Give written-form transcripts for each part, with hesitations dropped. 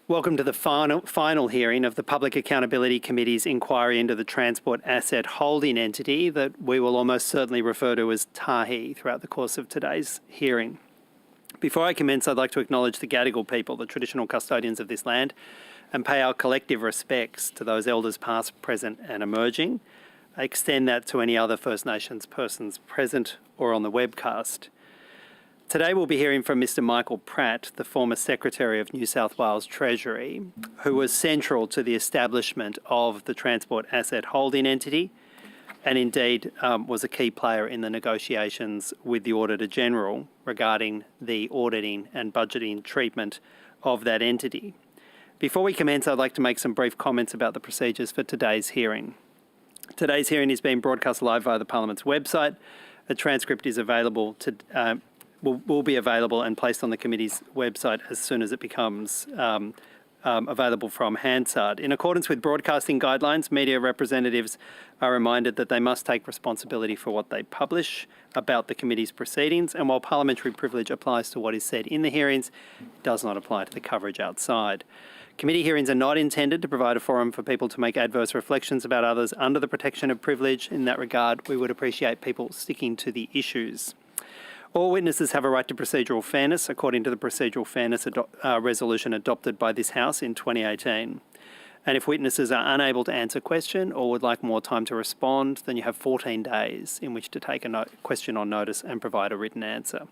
Welcome to the final hearing of the Public Accountability Committee's inquiry into the Transport Asset Holding Entity that we will almost certainly refer to as TAHI throughout the course of today's hearing. Before I commence, I'd like to acknowledge the Gadigal people, the traditional custodians of this land, and pay our collective respects to those elders past, present and emerging. I extend that to any other First Nations persons present or on the webcast. Today we'll be hearing from Mr Michael Pratt, the former Secretary of New South Wales Treasury, who was central to the establishment of the Transport Asset Holding Entity and indeed was a key player in the negotiations with the Auditor General regarding the auditing and budgeting treatment of that entity. Before we commence, I'd like to make some brief comments about the procedures for today's hearing. Today's hearing is being broadcast live via the Parliament's website. A transcript is available will be available and placed on the committee's website as soon as it becomes available from Hansard. In accordance with broadcasting guidelines, media representatives are reminded that they must take responsibility for what they publish about the committee's proceedings, and while parliamentary privilege applies to what is said in the hearings, it does not apply to the coverage outside. Committee hearings are not intended to provide a forum for people to make adverse reflections about others under the protection of privilege. In that regard, we would appreciate people sticking to the issues. All witnesses have a right to procedural fairness according to the procedural fairness resolution adopted by this House in 2018. And if witnesses are unable to answer a question or would like more time to respond, then you have 14 days in which to take a question on notice and provide a written answer.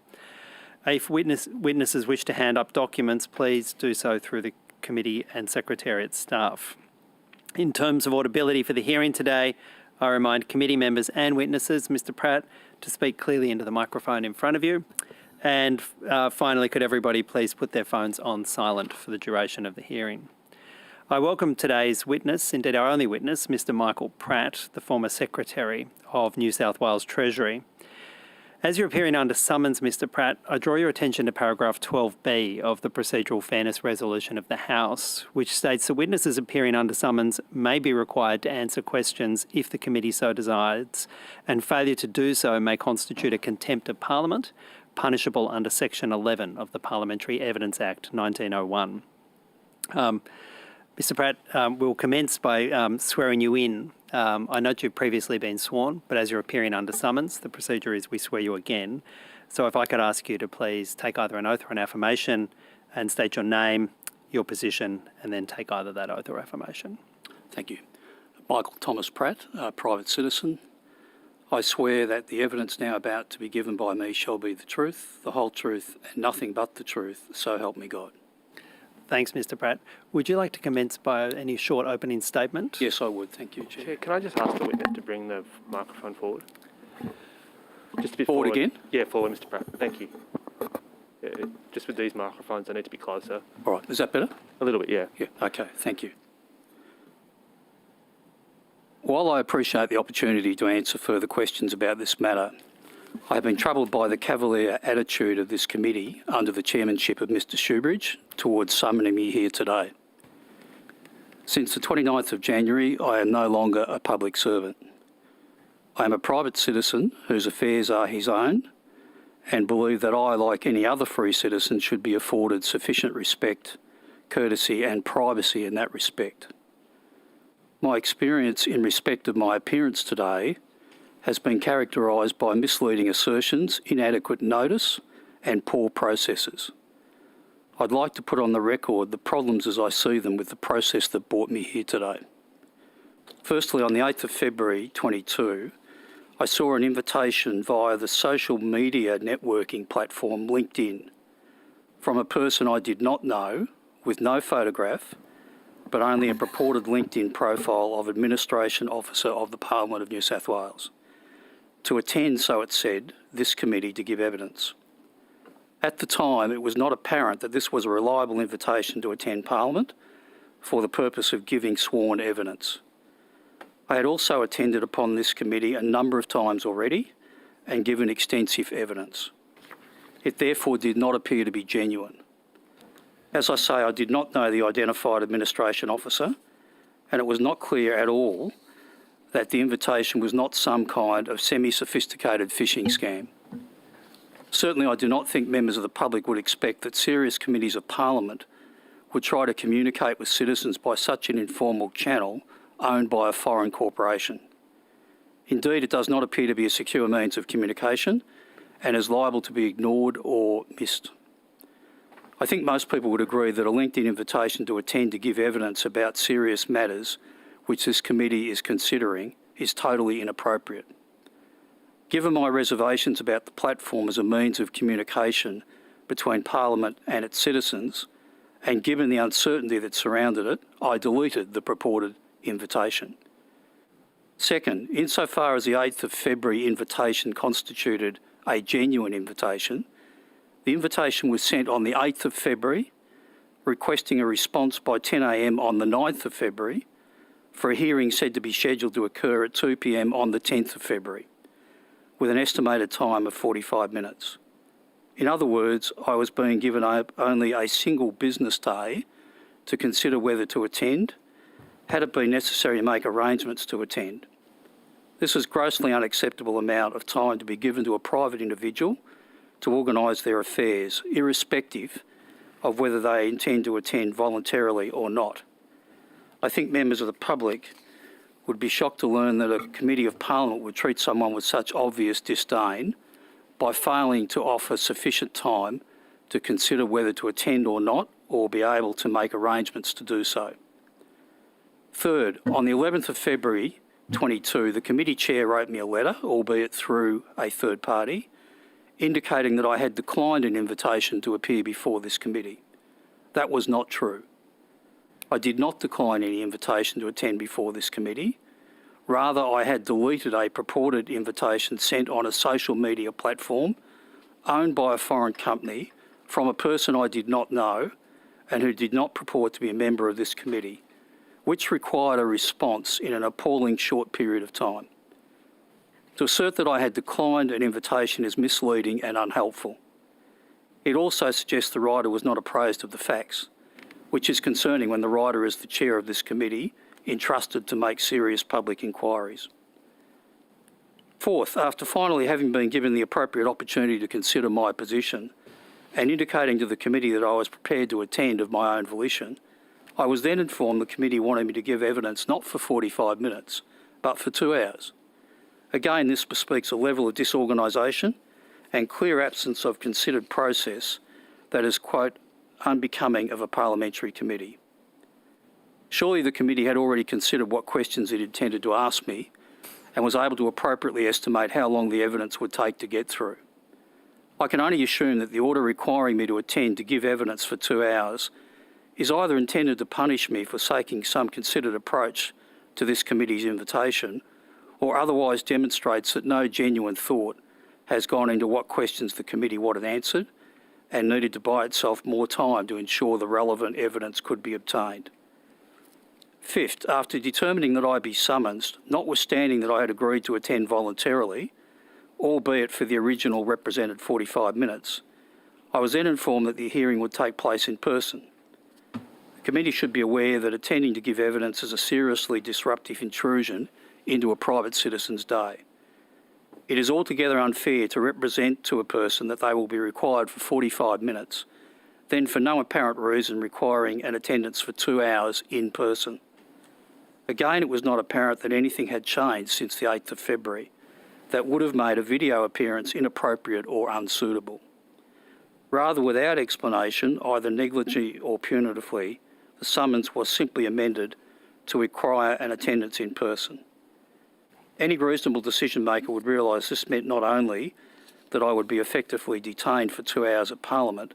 If witnesses wish to hand up documents, please do so through the committee and Secretariat staff. In terms of audibility for the hearing today, I remind committee members and witnesses, Mr Pratt, to speak clearly into the microphone in front of you. And finally, could everybody please put their phones on silent for the duration of the hearing. I welcome today's witness, indeed our only witness, Mr Michael Pratt, the former Secretary of New South Wales Treasury. As you're appearing under summons, Mr Pratt, I draw your attention to paragraph 12B of the Procedural Fairness Resolution of the House, which states that witnesses appearing under summons may be required to answer questions if the committee so desires, and failure to do so may constitute a contempt of Parliament, punishable under Section 11 of the Parliamentary Evidence Act 1901. Mr Pratt, we'll commence by swearing you in. I note you've previously been sworn, but as you're appearing under summons, the procedure is we swear you again. So if I could ask you to please take either an oath or an affirmation and state your name, your position, and then take either that oath or affirmation. Thank you. Michael Thomas Pratt, private citizen. I swear that the evidence now about to be given by me shall be the truth, the whole truth, and nothing but the truth, so help me God. Thanks, Mr Pratt. Would you like to commence by any short opening statement? Yes, I would. Thank you, Chair. Chair, can I just ask the witness to bring the microphone forward? Just a bit forward again? Yeah, forward, Mr Pratt. Thank you. Yeah, just with these microphones, they need to be closer. All right. Is that better? A little bit, yeah. Yeah. Okay. Thank you. While I appreciate the opportunity to answer further questions about this matter, I have been troubled by the cavalier attitude of this committee under the chairmanship of Mr Shoebridge towards summoning me here today. Since the 29th of January, I am no longer a public servant. I am a private citizen whose affairs are his own and believe that I, like any other free citizen, should be afforded sufficient respect, courtesy and privacy in that respect. My experience in respect of my appearance today has been characterised by misleading assertions, inadequate notice and poor processes. I'd like to put on the record the problems as I see them with the process that brought me here today. Firstly, on the 8th of February 22, I saw an invitation via the social media networking platform LinkedIn from a person I did not know, with no photograph, but only a purported LinkedIn profile of Administration Officer of the Parliament of New South Wales, to attend, so it said, this committee to give evidence. At the time, it was not apparent that this was a reliable invitation to attend Parliament for the purpose of giving sworn evidence. I had also attended upon this committee a number of times already and given extensive evidence. It therefore did not appear to be genuine. As I say, I did not know the identified administration officer, and it was not clear at all that the invitation was not some kind of semi-sophisticated phishing scam. Certainly I do not think members of the public would expect that serious committees of Parliament would try to communicate with citizens by such an informal channel owned by a foreign corporation. Indeed, it does not appear to be a secure means of communication and is liable to be ignored or missed. I think most people would agree that a LinkedIn invitation to attend to give evidence about serious matters which this committee is considering is totally inappropriate. Given my reservations about the platform as a means of communication between Parliament and its citizens, and given the uncertainty that surrounded it, I deleted the purported invitation. Second, insofar as the 8th of February invitation constituted a genuine invitation, the invitation was sent on the 8th of February, requesting a response by 10 a.m. on the 9th of February, for a hearing said to be scheduled to occur at 2 p.m. on the 10th of February, with an estimated time of 45 minutes. In other words, I was being given only a single business day to consider whether to attend, had it been necessary to make arrangements to attend. This is a grossly unacceptable amount of time to be given to a private individual to organise their affairs, irrespective of whether they intend to attend voluntarily or not. I think members of the public would be shocked to learn that a Committee of Parliament would treat someone with such obvious disdain by failing to offer sufficient time to consider whether to attend or not, or be able to make arrangements to do so. Third, on the 11th of February 22, the committee chair wrote me a letter, albeit through a third party, indicating that I had declined an invitation to appear before this committee. That was not true. I did not decline any invitation to attend before this committee. Rather, I had deleted a purported invitation sent on a social media platform owned by a foreign company from a person I did not know and who did not purport to be a member of this committee, which required a response in an appalling short period of time. To assert that I had declined an invitation is misleading and unhelpful. It also suggests the writer was not apprised of the facts, which is concerning when the writer is the chair of this committee, entrusted to make serious public inquiries. Fourth, after finally having been given the appropriate opportunity to consider my position and indicating to the committee that I was prepared to attend of my own volition, I was then informed the committee wanted me to give evidence not for 45 minutes, but for 2 hours. Again, this bespeaks a level of disorganisation and clear absence of considered process that is, quote, unbecoming of a parliamentary committee. Surely the committee had already considered what questions it intended to ask me and was able to appropriately estimate how long the evidence would take to get through. I can only assume that the order requiring me to attend to give evidence for 2 hours is either intended to punish me for taking some considered approach to this committee's invitation, or otherwise demonstrates that no genuine thought has gone into what questions the committee wanted answered and needed to buy itself more time to ensure the relevant evidence could be obtained. Fifth, after determining that I be summoned, notwithstanding that I had agreed to attend voluntarily, albeit for the original represented 45 minutes, I was then informed that the hearing would take place in person. The committee should be aware that attending to give evidence is a seriously disruptive intrusion into a private citizen's day. It is altogether unfair to represent to a person that they will be required for 45 minutes, then for no apparent reason requiring an attendance for 2 hours in person. Again, it was not apparent that anything had changed since the 8th of February that would have made a video appearance inappropriate or unsuitable. Rather, without explanation, either negligently or punitively, the summons was simply amended to require an attendance in person. Any reasonable decision maker would realise this meant not only that I would be effectively detained for 2 hours at Parliament,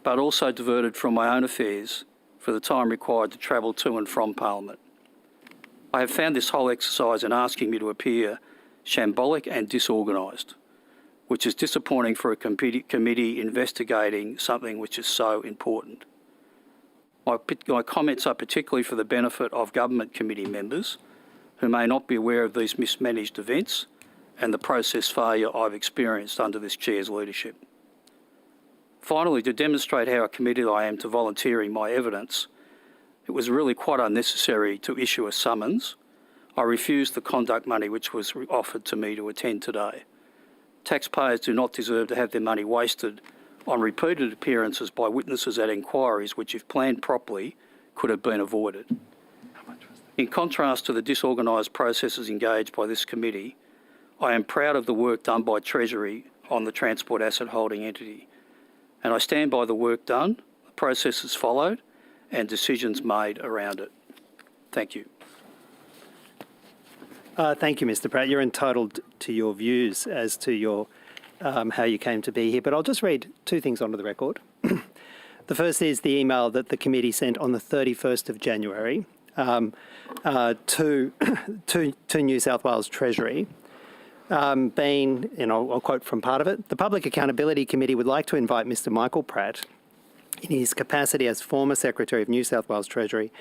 but also diverted from my own affairs for the time required to travel to and from Parliament. I have found this whole exercise in asking me to appear shambolic and disorganised, which is disappointing for a committee investigating something which is so important. My comments are particularly for the benefit of government committee members who may not be aware of these mismanaged events and the process failure I've experienced under this chair's leadership. Finally, to demonstrate how committed I am to volunteering my evidence, it was really quite unnecessary to issue a summons. I refused the conduct money which was offered to me to attend today. Taxpayers do not deserve to have their money wasted on repeated appearances by witnesses at inquiries which, if planned properly, could have been avoided. In contrast to the disorganised processes engaged by this committee, I am proud of the work done by Treasury on the transport asset holding entity, and I stand by the work done, the processes followed, and decisions made around it. Thank you. Thank you, Mr. Pratt. You're entitled to your views as to your how you came to be here, but I'll just read two things onto the record. The first is the email that the committee sent on the 31st of January to New South Wales Treasury, being, and I'll quote from part of it, the Public Accountability Committee would like to invite Mr. Michael Pratt, in his capacity as former Secretary of New South Wales Treasury,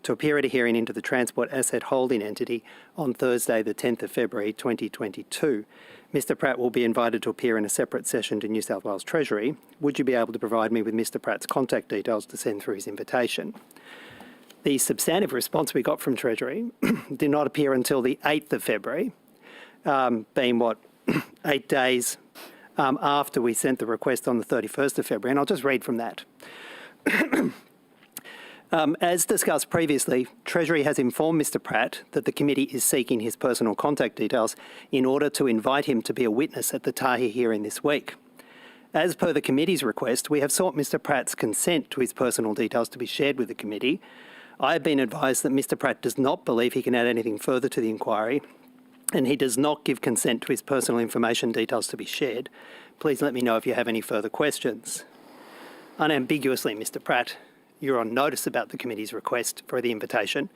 to appear at a hearing into the Transport Asset Holding Entity on Thursday, the 10th of February 2022. Mr. Pratt will be invited to appear in a separate session to New South Wales Treasury. Would you be able to provide me with Mr. Pratt's contact details to send through his invitation? The substantive response we got from Treasury did not appear until the 8th of February, being 8 days after we sent the request on the 31st of February, and I'll just read from that. As discussed previously, Treasury has informed Mr. Pratt that the committee is seeking his personal contact details in order to invite him to be a witness at the Tahi hearing this week. As per the committee's request, we have sought Mr. Pratt's consent to his personal details to be shared with the committee. I have been advised that Mr. Pratt does not believe he can add anything further to the inquiry, and he does not give consent to his personal information details to be shared. Please let me know if you have any further questions. Unambiguously, Mr. Pratt, you're on notice about the committee's request for the invitation,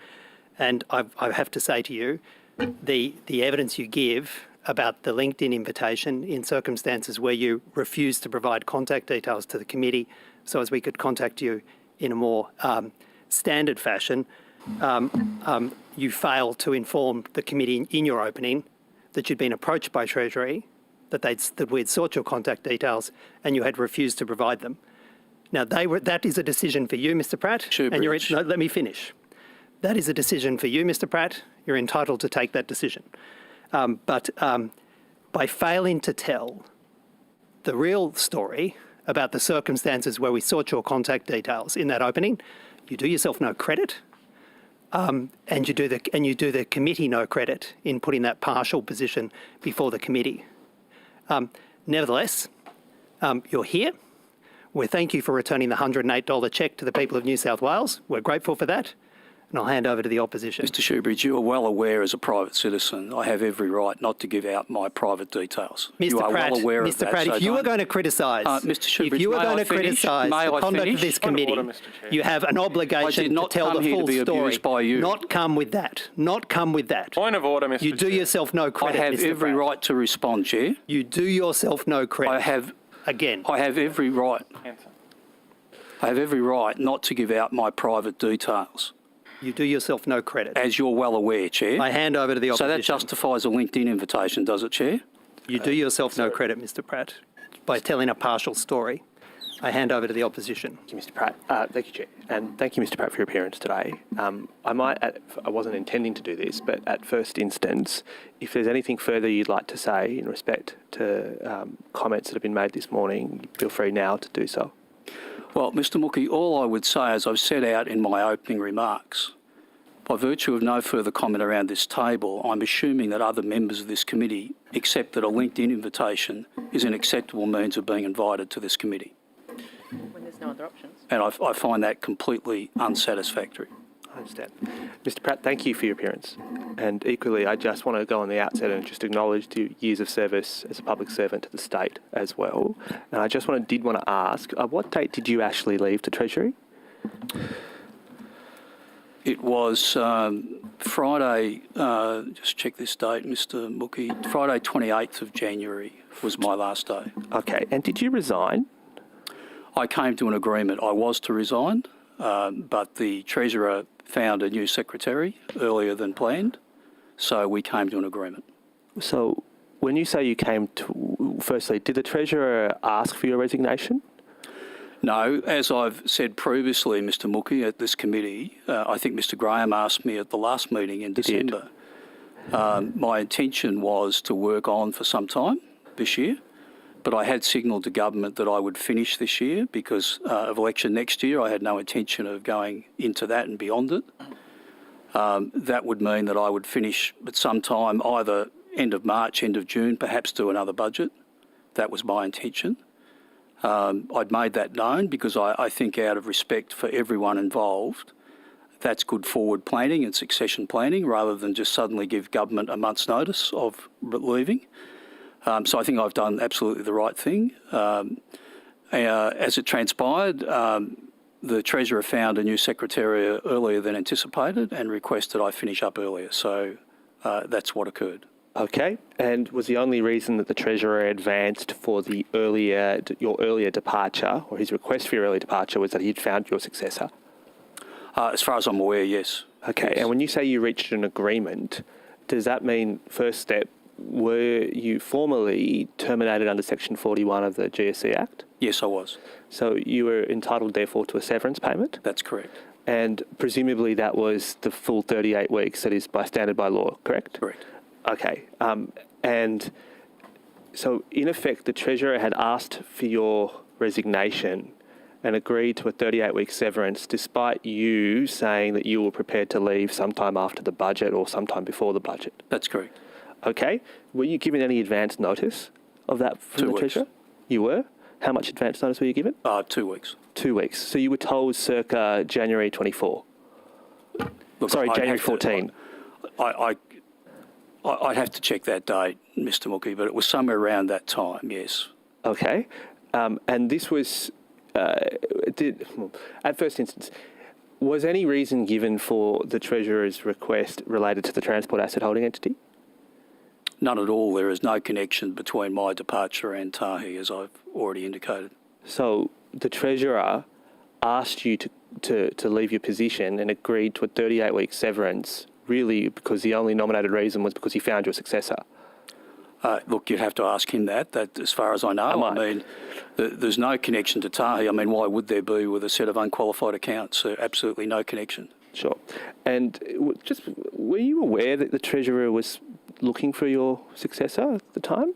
and I have to say to you, the evidence you give about the LinkedIn invitation in circumstances where you refuse to provide contact details to the committee so as we could contact you in a more standard fashion, you fail to inform the committee in your opening that you'd been approached by Treasury, that we'd sought your contact details, and you had refused to provide them. Now, that is a decision for you, Mr. Pratt. And no, let me finish. That is a decision for you, Mr. Pratt. You're entitled to take that decision. But by failing to tell the real story about the circumstances where we sought your contact details in that opening, you do yourself no credit, and you do the committee no credit in putting that partial position before the committee. Nevertheless, you're here. We thank you for returning the $108 cheque to the people of New South Wales. We're grateful for that. And I'll hand over to the opposition. Mr. Shoebridge, you are well aware as a private citizen I have every right not to give out my private details. You are well aware of that. Mr. Pratt, if you are going to criticise, Mr. if you are going to criticise the conduct of this committee, you have an obligation to tell the full story. Not come with that. Not come with that. Point of order, Mr. You do yourself no credit, I have every right to respond, Chair. You do yourself no credit. I have every right. I have every right not to give out my private details. You do yourself no credit. As you're well aware, Chair. I hand over to the opposition. So that justifies a LinkedIn invitation, does it, Chair? You do yourself no credit, Mr. Pratt, by telling a partial story. I hand over to the opposition. Thank you, Mr. Pratt. Thank you, Chair. And thank you, Mr. Pratt, for your appearance today. I wasn't intending to do this, but at first instance, if there's anything further you'd like to say in respect to comments that have been made this morning, feel free now to do so. Well, Mr. Mookie, all I would say, as I've set out in my opening remarks, by virtue of no further comment around this table, I'm assuming that other members of this committee accept that a LinkedIn invitation is an acceptable means of being invited to this committee. When there's no other options. And I find that completely unsatisfactory. I understand. Mr. Pratt, thank you for your appearance. And equally, I just want to go on the outset and just acknowledge the years of service as a public servant to the state as well. And I just did want to ask, what date did you actually leave to Treasury? It was Friday, just check this date, Mr. Mookie, Friday 28th of January was my last day. Okay, and did you resign? I came to an agreement. I was to resign, but the Treasurer found a new secretary earlier than planned, so we came to an agreement. So when you say you came to, firstly, did the Treasurer ask for your resignation? No, as I've said previously, Mr. Mookie, at this committee, I think Mr. Graham asked me at the last meeting in December. My intention was to work on for some time this year, but I had signalled to government that I would finish this year because of election next year. I had no intention of going into that and beyond it. That would mean that I would finish at some time, either end of March, end of June, perhaps do another budget. That was my intention. I'd made that known because I think out of respect for everyone involved, that's good forward planning and succession planning rather than just suddenly give government a month's notice of leaving. So I think I've done absolutely the right thing. As it transpired, the Treasurer found a new secretary earlier than anticipated and requested I finish up earlier. So that's what occurred. Okay, and was the only reason that the Treasurer advanced for your earlier departure, or his request for your early departure, was that he'd found your successor? As far as I'm aware, yes. Okay, Yes. and when you say you reached an agreement, does that mean, first step, were you formally terminated under Section 41 of the GSC Act? Yes, I was. So you were entitled, therefore, to a severance payment? That's correct. And presumably that was the full 38 weeks that is standard by law, correct? Correct. Okay. And so, in effect, the Treasurer had asked for your resignation and agreed to a 38-week severance despite you saying that you were prepared to leave sometime after the budget or sometime before the budget. That's correct. Okay. Were you given any advance notice of that from 2 the weeks. Treasurer? You were? How much advance notice were you given? 2 weeks. 2 weeks. So you were told circa January 24? Look, Sorry, I'd January have to- 14. I'd have to check that date, Mr. Mookie, but it was somewhere around that time, yes. Okay. And this was, at first instance, was any reason given for the Treasurer's request related to the transport asset holding entity? None at all. There is no connection between my departure and Tahi, as I've already indicated. So the Treasurer asked you to leave your position and agreed to a 38-week severance, really because the only nominated reason was because he found your successor. Look, you'd have to ask him that. That, as far as I know, I mean, there's no connection to Tahi. I mean, why would there be with a set of unqualified accounts? Absolutely no connection. Sure. And just, were you aware that the Treasurer was looking for your successor at the time?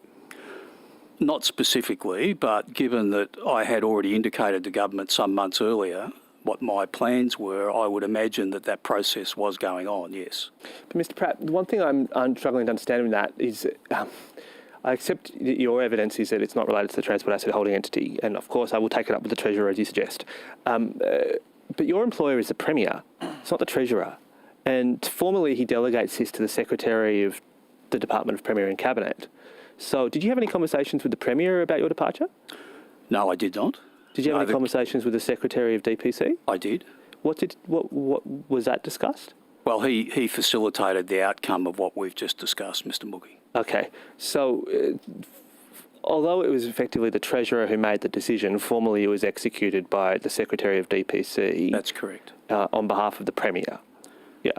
Not specifically, but given that I had already indicated to government some months earlier what my plans were, I would imagine that that process was going on, yes. But Mr. Pratt, the one thing I'm struggling to understand in that is, I accept that your evidence is that it's not related to the transport asset holding entity, and of course I will take it up with the Treasurer as you suggest. But your employer is the Premier, it's not the Treasurer. And formally he delegates this to the Secretary of the Department of Premier and Cabinet. So did you have any conversations with the Premier about your departure? No, I did not. Did you have No, any conversations with the Secretary of DPC? I did. What was that discussed? Well, he facilitated the outcome of what we've just discussed, Mr. Mookie. Okay, so although it was effectively the Treasurer who made the decision, formally it was executed by the Secretary of DPC. That's correct. On behalf of the Premier. Yeah.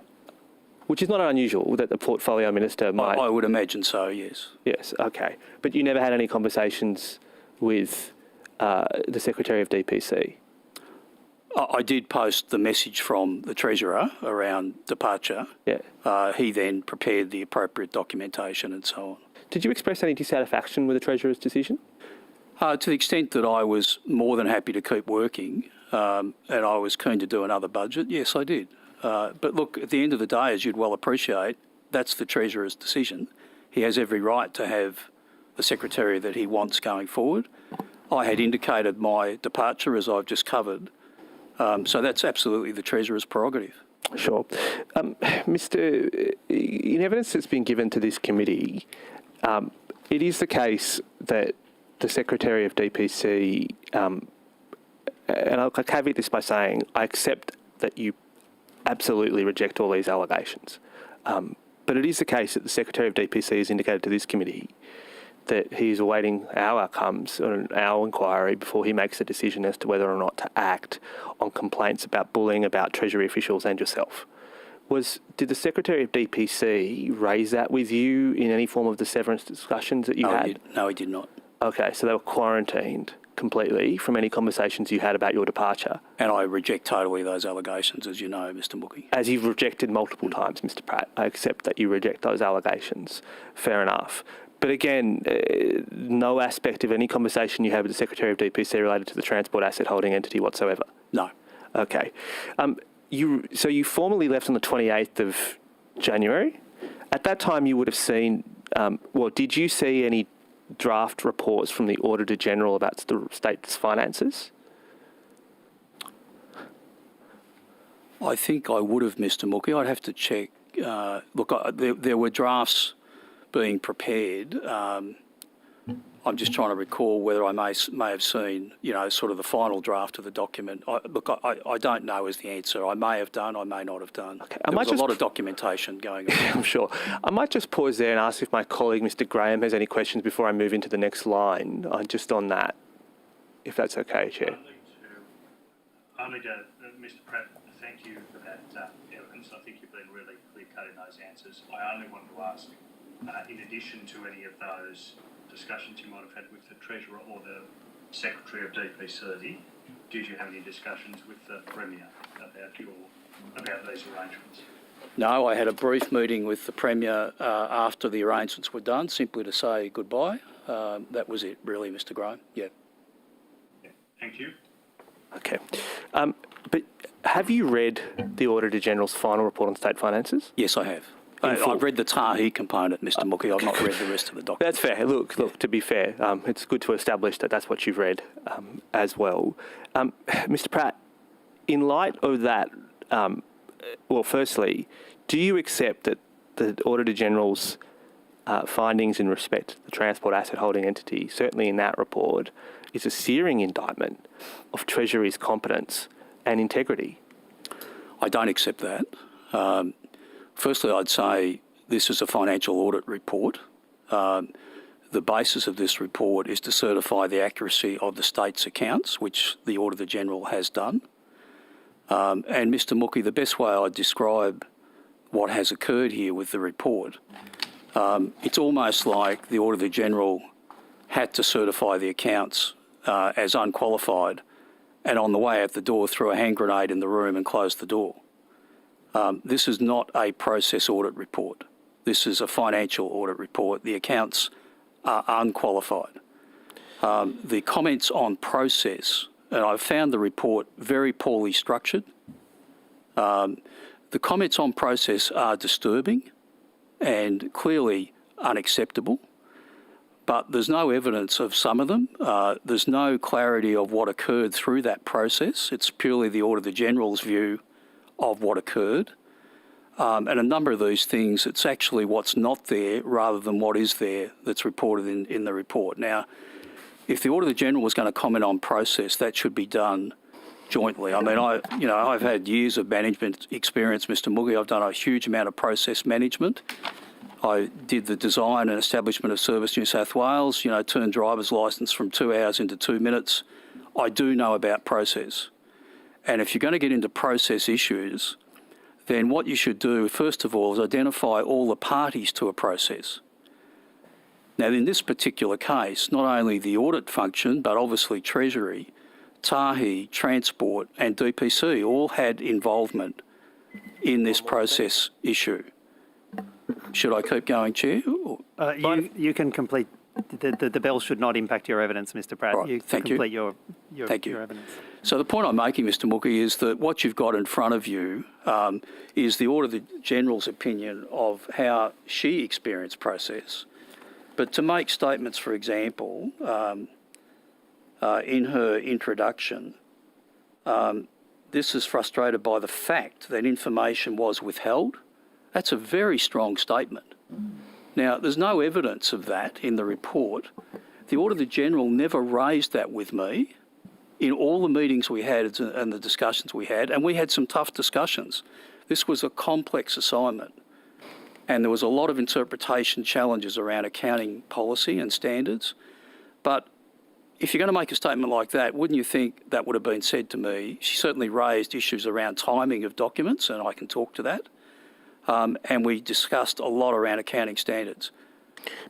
Which is not unusual that the Portfolio Minister might... I would imagine so, yes. Yes, okay. But you never had any conversations with the Secretary of DPC? I did post the message from the Treasurer around departure. Yeah. He then prepared the appropriate documentation and so on. Did you express any dissatisfaction with the Treasurer's decision? To the extent that I was more than happy to keep working and I was keen to do another budget, yes, I did. But look, at the end of the day, as you'd well appreciate, that's the Treasurer's decision. He has every right to have the Secretary that he wants going forward. I had indicated my departure, as I've just covered. So that's absolutely the Treasurer's prerogative. Sure. Mr. In evidence that's been given to this committee, it is the case that the Secretary of DPC, and I'll caveat this by saying I accept that you absolutely reject all these allegations, but it is the case that the Secretary of DPC has indicated to this committee that he is awaiting our outcomes on our inquiry before he makes a decision as to whether or not to act on complaints about bullying about Treasury officials and yourself. Did the Secretary of DPC raise that with you in any form of the severance discussions that you had? No, he did not. Okay, so they were quarantined completely from any conversations you had about your departure. And I reject totally those allegations, as you know, Mr. Mookie. As you've rejected multiple times, Mr. Pratt, I accept that you reject those allegations. Fair enough. But again, no aspect of any conversation you had with the Secretary of DPC related to the transport asset holding entity whatsoever? No. Okay. So you formally left on the 28th of January. At that time, you would have seen, did you see any draft reports from the Auditor General about the state's finances? I think I would have, Mr. Mookie. I'd have to check. There were drafts being prepared. I'm just trying to recall whether I may have seen, sort of the final draft of the document. I don't know is the answer. I may have done, I may not have done. Okay. There was a lot of documentation going on. I'm sure. I might just pause there and ask if my colleague, Mr. Graham, has any questions before I move into the next line, just on that, if that's okay, Chair. Mr. Pratt, thank you for that evidence. I think you've been really clear-cut in those answers. I only wanted to ask, in addition to any of those discussions you might have had with the Treasurer or the Secretary of DPC, did you have any discussions with the Premier about these arrangements? No, I had a brief meeting with the Premier after the arrangements were done, simply to say goodbye. That was it, really, Mr. Graham. Yeah. Thank you. Okay. But have you read the Auditor General's final report on state finances? Yes, I have. I've read the Tahi component, Mr. Mookie. I've not read the rest of the document. That's fair. Look, to be fair, it's good to establish that that's what you've read as well. Mr. Pratt, in light of that, firstly, do you accept that the Auditor General's findings in respect to the transport asset holding entity, certainly in that report, is a searing indictment of Treasury's competence and integrity? I don't accept that. Firstly, I'd say this is a financial audit report. The basis of this report is to certify the accuracy of the state's accounts, which the Auditor General has done. And Mr. Mookie, the best way I'd describe what has occurred here with the report, it's almost like the Auditor General had to certify the accounts as unqualified, and on the way out the door threw a hand grenade in the room and closed the door. This is not a process audit report. This is a financial audit report. The accounts are unqualified. The comments on process, and I've found the report very poorly structured. The comments on process are disturbing and clearly unacceptable, but there's no evidence of some of them. There's no clarity of what occurred through that process. It's purely the Auditor General's view of what occurred. And a number of these things, it's actually what's not there rather than what is there that's reported in the report. Now, if the Auditor General was going to comment on process, that should be done jointly. I mean, I've had years of management experience, Mr. Mookie. I've done a huge amount of process management. I did the design and establishment of Service New South Wales, turned driver's licence from 2 hours into 2 minutes. I do know about process. And if you're going to get into process issues, then what you should do, first of all, is identify all the parties to a process. Now, in this particular case, not only the audit function, but obviously Treasury, Tahi, Transport and DPC all had involvement in this process issue. Should I keep going, Chair? You can complete. The bill should not impact your evidence, Mr. Pratt. Right, You thank you. complete your Your evidence. So the point I'm making, Mr. Mookie, is that what you've got in front of you is the Auditor General's opinion of how she experienced process. But to make statements, for example, in her introduction, this is frustrated by the fact that information was withheld. That's a very strong statement. Now, there's no evidence of that in the report. The Auditor General never raised that with me in all the meetings we had and the discussions we had, and we had some tough discussions. This was a complex assignment, and there was a lot of interpretation challenges around accounting policy and standards. But if you're going to make a statement like that, wouldn't you think that would have been said to me? She certainly raised issues around timing of documents, and I can talk to that. And we discussed a lot around accounting standards.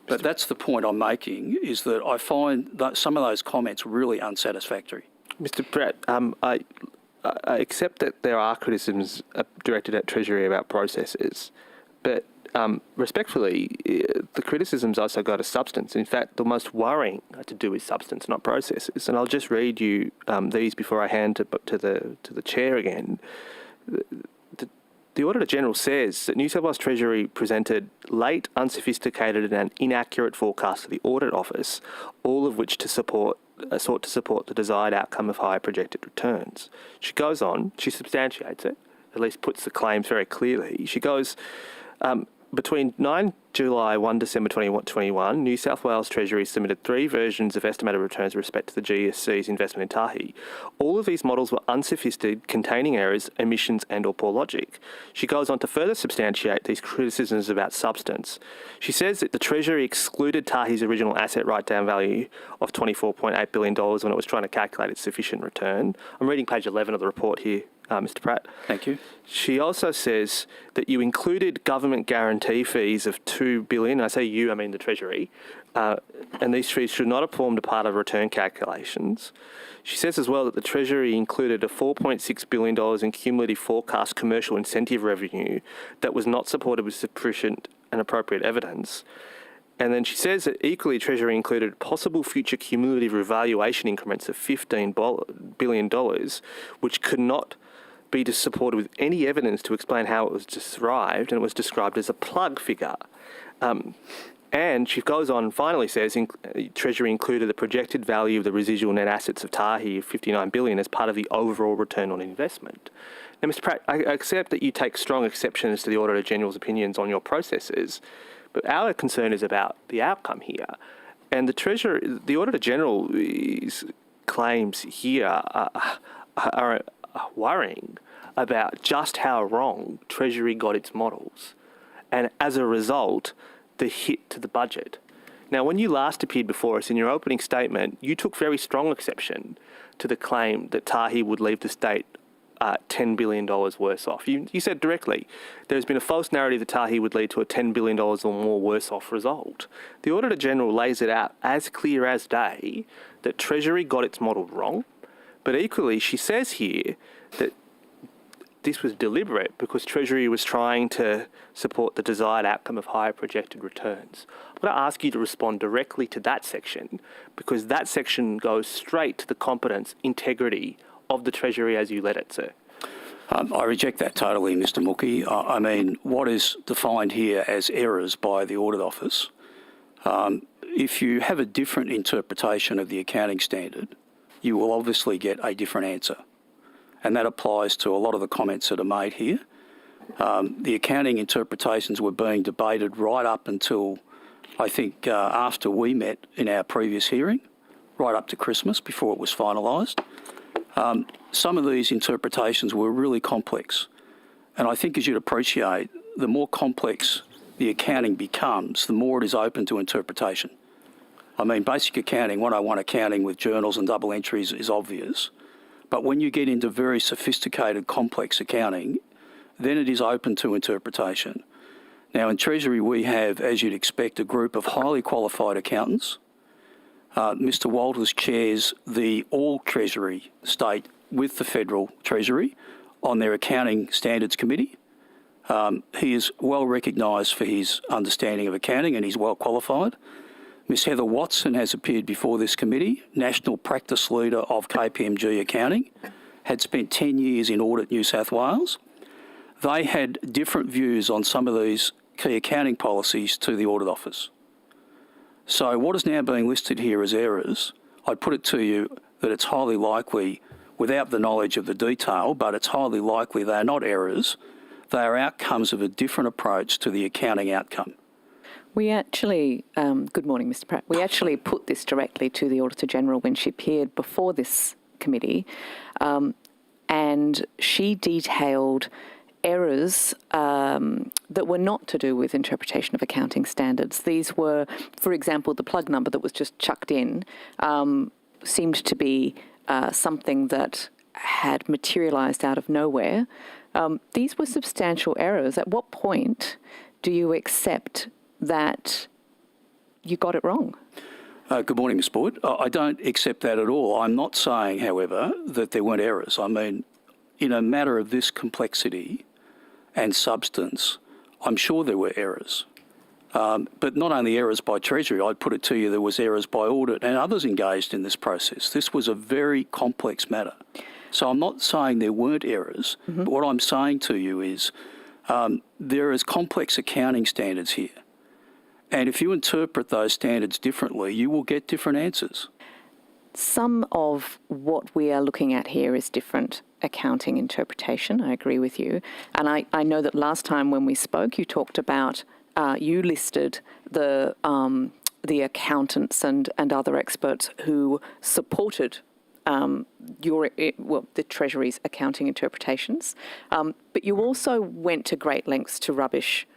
But that's the point I'm making, is that I find that some of those comments really unsatisfactory. Mr. Pratt, I accept that there are criticisms directed at Treasury about processes, but respectfully, the criticisms also go to substance. In fact, the most worrying to do with substance, not processes. And I'll just read you these before I hand to the chair again. The Auditor General says that New South Wales Treasury presented late, unsophisticated and inaccurate forecasts to the Audit Office, all of which sought to support the desired outcome of higher projected returns. She goes on, she substantiates it, at least puts the claims very clearly. She goes, between 9 July 1 December 2021, New South Wales Treasury submitted 3 versions of estimated returns with respect to the GSC's investment in Tahi. All of these models were unsophisticated, containing errors, omissions and or poor logic. She goes on to further substantiate these criticisms about substance. She says that the Treasury excluded Tahi's original asset write-down value of $24.8 billion when it was trying to calculate its sufficient return. I'm reading page 11 of the report here, Mr. Pratt. Thank you. She also says that you included government guarantee fees of $2 billion. I say you, I mean the Treasury. And these fees should not have formed a part of return calculations. She says as well that the Treasury included a $4.6 billion in cumulative forecast commercial incentive revenue that was not supported with sufficient and appropriate evidence. And then she says that equally Treasury included possible future cumulative revaluation increments of $15 billion, which could not be supported with any evidence to explain how it was derived, and it was described as a plug figure. And she goes on and finally says Treasury included the projected value of the residual net assets of Tahi of $59 billion as part of the overall return on investment. Now, Mr. Pratt, I accept that you take strong exceptions to the Auditor General's opinions on your processes, but our concern is about the outcome here. And the Auditor General's claims here are worrying about just how wrong Treasury got its models, and as a result, the hit to the budget. Now, when you last appeared before us in your opening statement, you took very strong exception to the claim that Tahi would leave the state $10 billion worse off. You said directly, there's been a false narrative that Tahi would lead to a $10 billion or more worse off result. The Auditor General lays it out as clear as day that Treasury got its model wrong, but equally she says here that this was deliberate because Treasury was trying to support the desired outcome of higher projected returns. I'm going to ask you to respond directly to that section, because that section goes straight to the competence, integrity of the Treasury as you let it, sir. I reject that totally, Mr. Mookie. I mean, what is defined here as errors by the Audit Office, if you have a different interpretation of the accounting standard, you will obviously get a different answer. And that applies to a lot of the comments that are made here. The accounting interpretations were being debated right up until, I think, after we met in our previous hearing, right up to Christmas before it was finalised. Some of these interpretations were really complex. And I think, as you'd appreciate, the more complex the accounting becomes, the more it is open to interpretation. I mean, basic accounting, 101 accounting with journals and double entries is obvious. But when you get into very sophisticated, complex accounting, then it is open to interpretation. Now, in Treasury, we have, as you'd expect, a group of highly qualified accountants. Mr. Walters chairs the All-Treasury state with the Federal Treasury on their Accounting Standards Committee. He is well recognised for his understanding of accounting, and he's well qualified. Ms. Heather Watson has appeared before this committee, National Practice Leader of KPMG Accounting, had spent 10 years in Audit New South Wales. They had different views on some of these key accounting policies to the Audit Office. So what is now being listed here as errors, I'd put it to you that it's highly likely, without the knowledge of the detail, but it's highly likely they are not errors, they are outcomes of a different approach to the accounting outcome. We actually, good morning, Mr. Pratt. We actually put this directly to the Auditor General when she appeared before this committee, and she detailed errors that were not to do with interpretation of accounting standards. These were, for example, the plug number that was just chucked in seemed to be something that had materialised out of nowhere. These were substantial errors. At what point do you accept that you got it wrong? Good morning, Ms. Boyd. I don't accept that at all. I'm not saying, however, that there weren't errors. I mean, in a matter of this complexity and substance, I'm sure there were errors. But not only errors by Treasury, I'd put it to you, there was errors by Audit and others engaged in this process. This was a very complex matter. So I'm not saying there weren't errors, but what I'm saying to you is there is complex accounting standards here. And if you interpret those standards differently, you will get different answers. Some of what we are looking at here is different accounting interpretation. I agree with you. And I know that last time when we spoke, you talked about, you listed the accountants and other experts who supported the Treasury's accounting interpretations. But you also went to great lengths to rubbish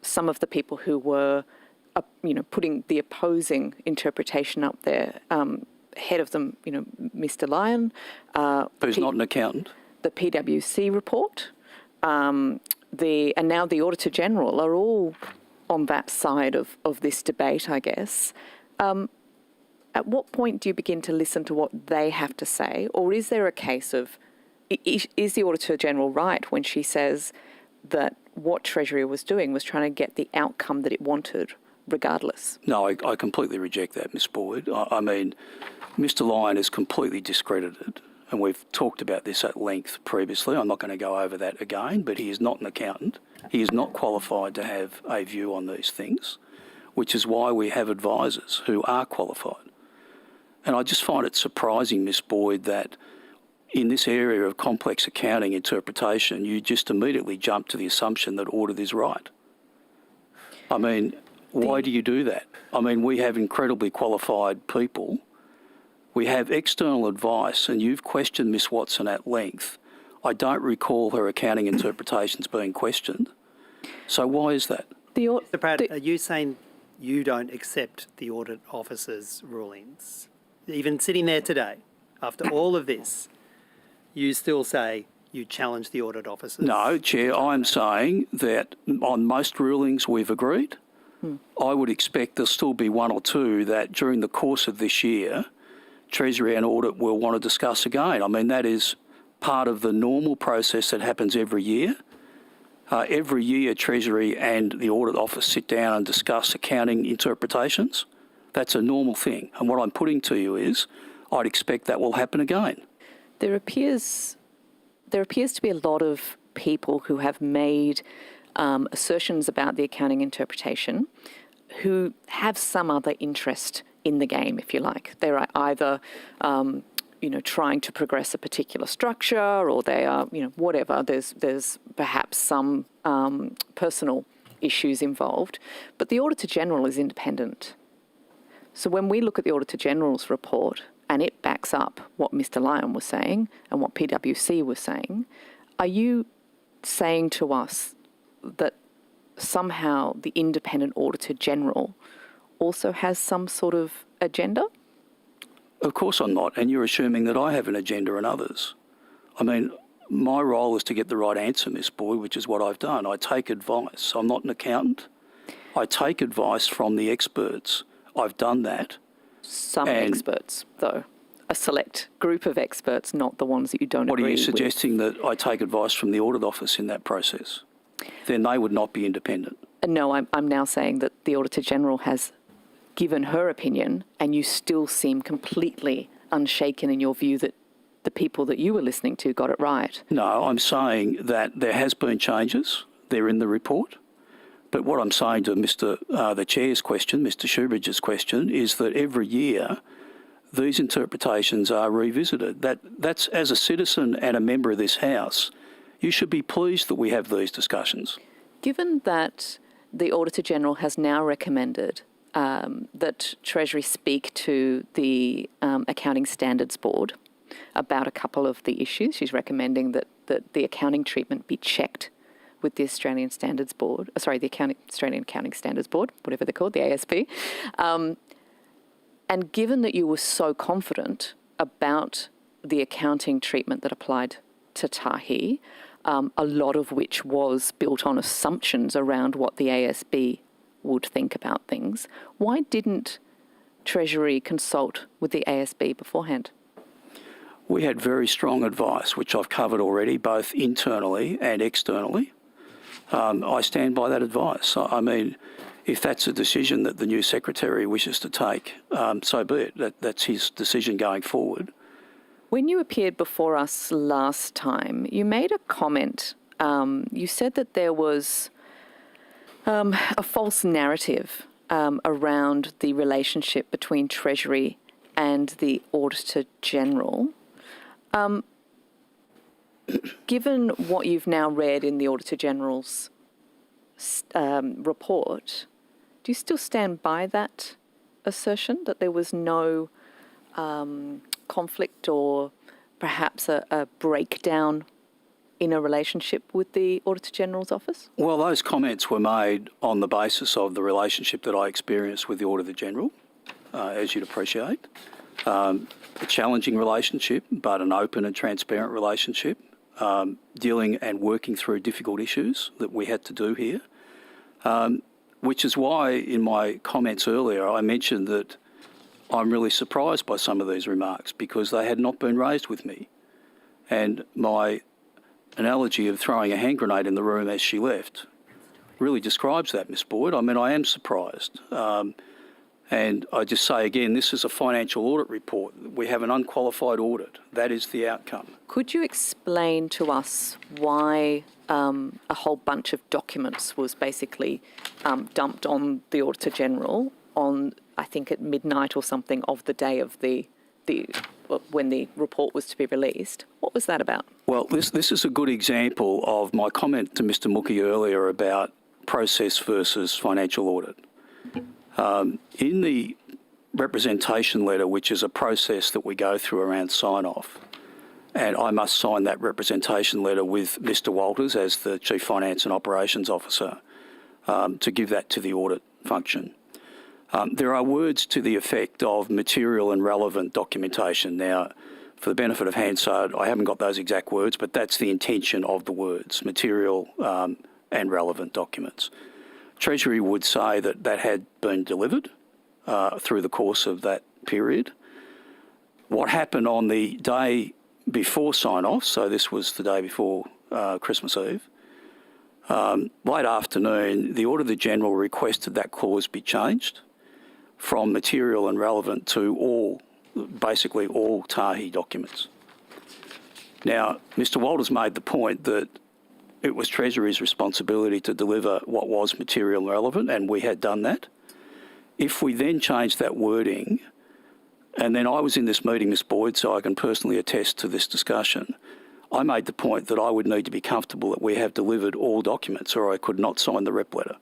some of the people who were, putting the opposing interpretation up there. Head of them, Mr. Lyon. Who's not an accountant? The PwC report, and now the Auditor General are all on that side of this debate, I guess. At what point do you begin to listen to what they have to say? Or is there a case of, is the Auditor General right when she says that what Treasury was doing was trying to get the outcome that it wanted, regardless? No, I completely reject that, Ms. Boyd. I mean, Mr. Lyon is completely discredited, and we've talked about this at length previously. I'm not going to go over that again, but he is not an accountant. He is not qualified to have a view on these things, which is why we have advisors who are qualified. And I just find it surprising, Ms. Boyd, that in this area of complex accounting interpretation, you just immediately jump to the assumption that audit is right. I mean, why do you do that? I mean, we have incredibly qualified people. We have external advice, and you've questioned Ms. Watson at length. I don't recall her accounting interpretations being questioned. So why is that? Mr. Pratt, are you saying you don't accept the audit officer's rulings? Even sitting there today, after all of this, you still say you challenge the audit officers? No, Chair, I'm saying that on most rulings we've agreed. I would expect there'll still be one or two that during the course of this year, Treasury and Audit will want to discuss again. I mean, that is part of the normal process that happens every year. Every year, Treasury and the Audit Office sit down and discuss accounting interpretations. That's a normal thing. And what I'm putting to you is I'd expect that will happen again. There appears to be a lot of people who have made assertions about the accounting interpretation who have some other interest in the game, if you like. They're either, trying to progress a particular structure, or they are, whatever. There's perhaps some personal issues involved. But the Auditor General is independent. So when we look at the Auditor General's report and it backs up what Mr. Lyon was saying and what PwC was saying, are you saying to us that somehow the independent Auditor General also has some sort of agenda? Of course I'm not, and you're assuming that I have an agenda and others. I mean, my role is to get the right answer, Miss Boyd, which is what I've done. I take advice. I'm not an accountant. I take advice from the experts. I've done that. Some experts, though. A select group of experts, not the ones that you don't agree with. What are you suggesting, that I take advice from the Audit Office in that process? Then they would not be independent. No, I'm now saying that the Auditor General has given her opinion, and you still seem completely unshaken in your view that the people that you were listening to got it right. No, I'm saying that there has been changes. They're in the report. But what I'm saying to the Chair's question, Mr. Shoebridge's question, is that every year these interpretations are revisited. That's, as a citizen and a member of this House, you should be pleased that we have these discussions. Given that the Auditor General has now recommended that Treasury speak to the Accounting Standards Board about a couple of the issues, she's recommending that the accounting treatment be checked with the Australian Standards Board, Australian Accounting Standards Board, whatever they're called, the ASB. And given that you were so confident about the accounting treatment that applied to Tahi, a lot of which was built on assumptions around what the ASB would think about things, why didn't Treasury consult with the ASB beforehand? We had very strong advice, which I've covered already, both internally and externally. I stand by that advice. I mean, if that's a decision that the new secretary wishes to take, so be it. That's his decision going forward. When you appeared before us last time, you made a comment. You said that there was a false narrative around the relationship between Treasury and the Auditor General. Given what you've now read in the Auditor General's report, do you still stand by that assertion that there was no conflict or perhaps a breakdown in a relationship with the Auditor General's office? Well, those comments were made on the basis of the relationship that I experienced with the Auditor General, as you'd appreciate. A challenging relationship, but an open and transparent relationship, dealing and working through difficult issues that we had to do here, which is why in my comments earlier I mentioned that I'm really surprised by some of these remarks because they had not been raised with me. And my analogy of throwing a hand grenade in the room as she left really describes that, Ms Boyd. I mean, I am surprised. And I just say again, this is a financial audit report. We have an unqualified audit. That is the outcome. Could you explain to us why a whole bunch of documents was basically dumped on the Auditor General on, I think, at midnight or something of the day of when the report was to be released? What was that about? Well, this is a good example of my comment to Mr Mookie earlier about process versus financial audit. In the representation letter, which is a process that we go through around sign-off, and I must sign that representation letter with Mr Walters as the Chief Finance and Operations Officer to give that to the audit function. There are words to the effect of material and relevant documentation. Now, for the benefit of Hansard, I haven't got those exact words, but that's the intention of the words, material and relevant documents. Treasury would say that that had been delivered through the course of that period. What happened on the day before sign-off, so this was the day before Christmas Eve, late afternoon, the Auditor General requested that clause be changed from material and relevant to basically all Tahi documents. Now, Mr Walters made the point that it was Treasury's responsibility to deliver what was material and relevant, and we had done that. If we then changed that wording, and then I was in this meeting, Ms Boyd, so I can personally attest to this discussion, I made the point that I would need to be comfortable that we have delivered all documents or I could not sign the rep letter.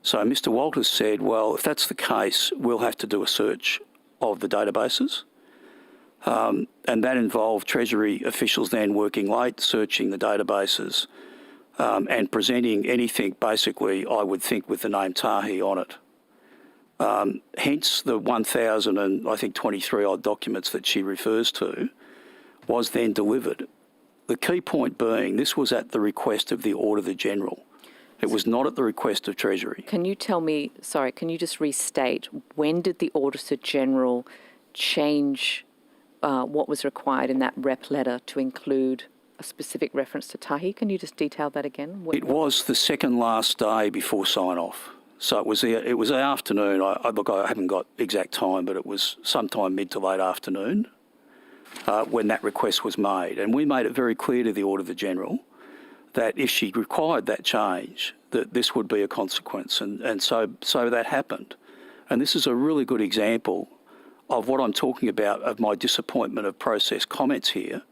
So Mr Walters said, well, if that's the case, we'll have to do a search of the databases. And that involved Treasury officials then working late, searching the databases and presenting anything, basically, I would think, with the name Tahi on it. Hence the 1,023 odd documents that she refers to was then delivered. The key point being this was at the request of the Auditor General. It was not at the request of Treasury. Can you tell me, can you just restate, when did the Auditor General change what was required in that rep letter to include a specific reference to Tahi? Can you just detail that again? It was the second last day before sign-off. So it was the afternoon. Look, I haven't got exact time, but it was sometime mid to late afternoon when that request was made. And we made it very clear to the Auditor General that if she required that change, that this would be a consequence. And so that happened. And this is a really good example of what I'm talking about, of my disappointment of process comments here.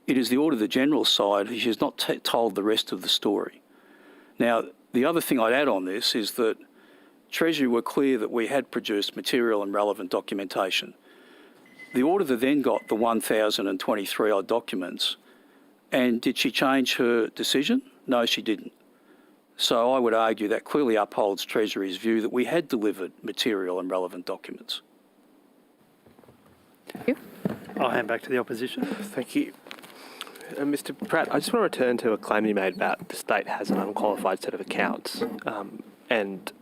It is the Auditor General's side who has not told the rest of the story. Now, the other thing I'd add on this is that Treasury were clear that we had produced material and relevant documentation. The auditor then got the 1,023 odd documents, and did she change her decision? No, she didn't. So I would argue that clearly upholds Treasury's view that we had delivered material and relevant documents. Thank you. I'll hand back to the opposition. Thank you. Mr Pratt, I just want to return to a claim you made about the state has an unqualified set of accounts and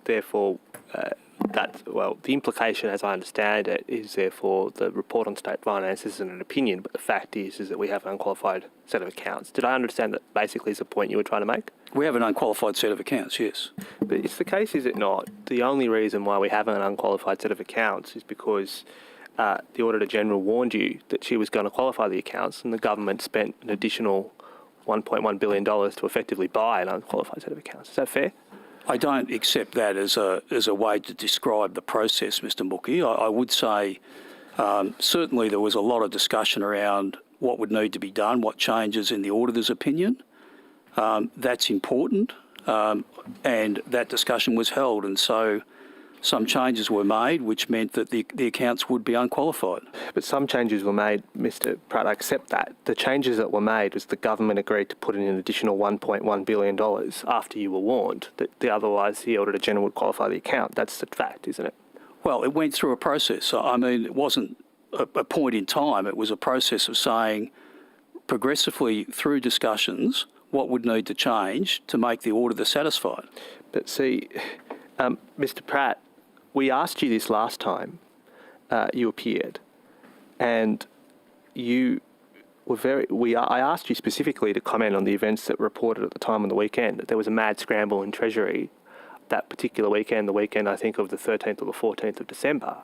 therefore the implication, as I understand it, is therefore the report on state finances isn't an opinion, but the fact is that we have an unqualified set of accounts. Did I understand that basically is the point you were trying to make? We have an unqualified set of accounts, yes. But it's the case, is it not? The only reason why we have an unqualified set of accounts is because the Auditor General warned you that she was going to qualify the accounts, and the government spent an additional $1.1 billion to effectively buy an unqualified set of accounts. Is that fair? I don't accept that as a way to describe the process, Mr Mookie. I would say certainly there was a lot of discussion around what would need to be done, what changes in the auditor's opinion. That's important, and that discussion was held, and so some changes were made which meant that the accounts would be unqualified. But some changes were made, Mr Pratt, I accept that. The changes that were made was the government agreed to put in an additional $1.1 billion after you were warned that otherwise the Auditor General would qualify the account. That's the fact, isn't it? Well, it went through a process. I mean, it wasn't a point in time. It was a process of saying progressively through discussions what would need to change to make the auditor satisfied. But see, Mr Pratt, we asked you this last time you appeared, and you were I asked you specifically to comment on the events that were reported at the time on the weekend, that there was a mad scramble in Treasury that particular weekend, the weekend I think of the 13th or the 14th of December,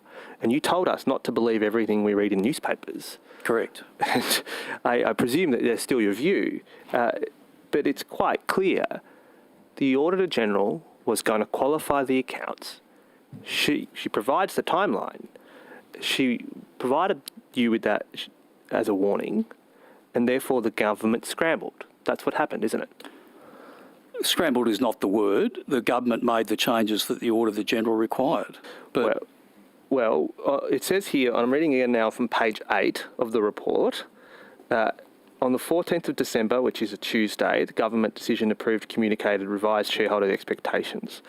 and you told us not to believe everything we read in newspapers. Correct. And I presume that that's still your view, but it's quite clear the Auditor General was going to qualify the accounts. She provides the timeline. She provided you with that as a warning, and therefore the government scrambled. That's what happened, isn't it? Scrambled is not the word. The government made the changes that the Auditor General required. But Well, it says here, I'm reading again now from page 8 of the report, on the 14th of December, which is a Tuesday, the government decision approved communicated revised shareholder expectations.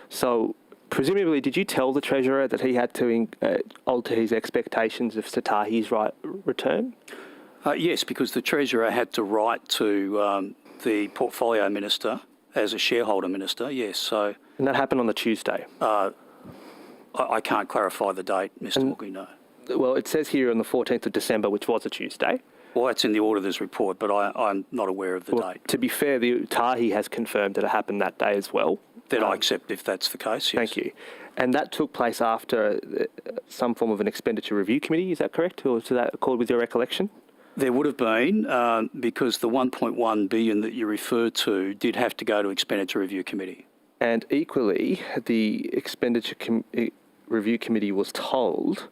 So presumably, did you tell the Treasurer that he had to alter his expectations of Satahi's return? Yes, because the Treasurer had to write to the Portfolio Minister as a shareholder minister, yes. So, and that happened on the Tuesday? I can't clarify the date, Mr Mookie, no. Well, it says here on the 14th of December, which was a Tuesday. Well, that's in the auditor's report, but I'm not aware of the date. To be fair, the Tahi has confirmed that it happened that day as well. Then I accept if that's the case, yes. Thank you. And that took place after some form of an expenditure review committee, is that correct? Or is that accord with your recollection? There would have been, because the $1.1 billion that you referred to did have to go to expenditure review committee. And equally, the expenditure review committee was told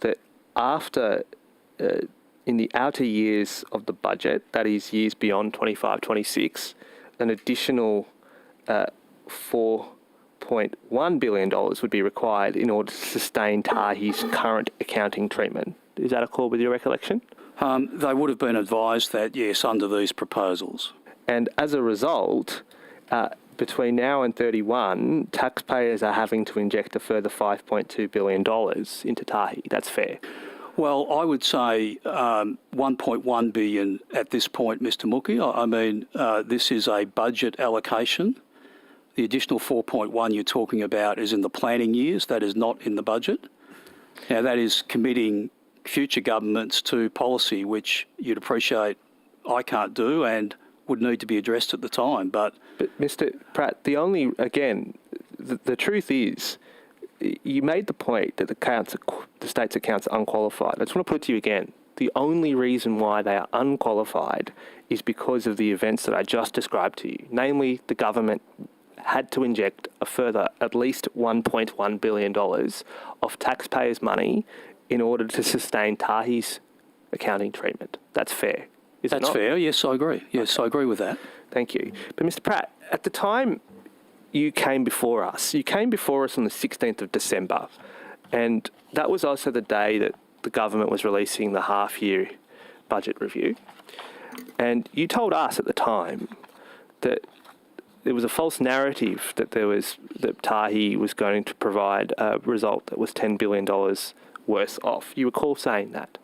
that after, in the outer years of the budget, that is years beyond 25-26, an additional $4.1 billion would be required in order to sustain Tahi's current accounting treatment. Is that accord with your recollection? They would have been advised that, yes, under these proposals. And as a result, between now and 31, taxpayers are having to inject a further $5.2 billion into Tahi. That's fair. Well, I would say $1.1 billion at this point, Mr Mookie. I mean, this is a budget allocation. The additional 4.1 you're talking about is in the planning years. That is not in the budget. Now, that is committing future governments to policy, which you'd appreciate I can't do and would need to be addressed at the time. But Mr Pratt, the truth is, you made the point that the state's accounts are unqualified. I just want to put it to you again. The only reason why they are unqualified is because of the events that I just described to you. Namely, the government had to inject a further at least $1.1 billion of taxpayers' money in order to sustain Tahi's accounting treatment. That's fair. Is it not? That's fair. Yes, I agree. Yes, I agree with that. Thank you. But Mr Pratt, at the time you came before us on the 16th of December, and that was also the day that the government was releasing the half-year budget review. And you told us at the time that there was a false narrative that Tahi was going to provide a result that was $10 billion worse off. You recall saying that?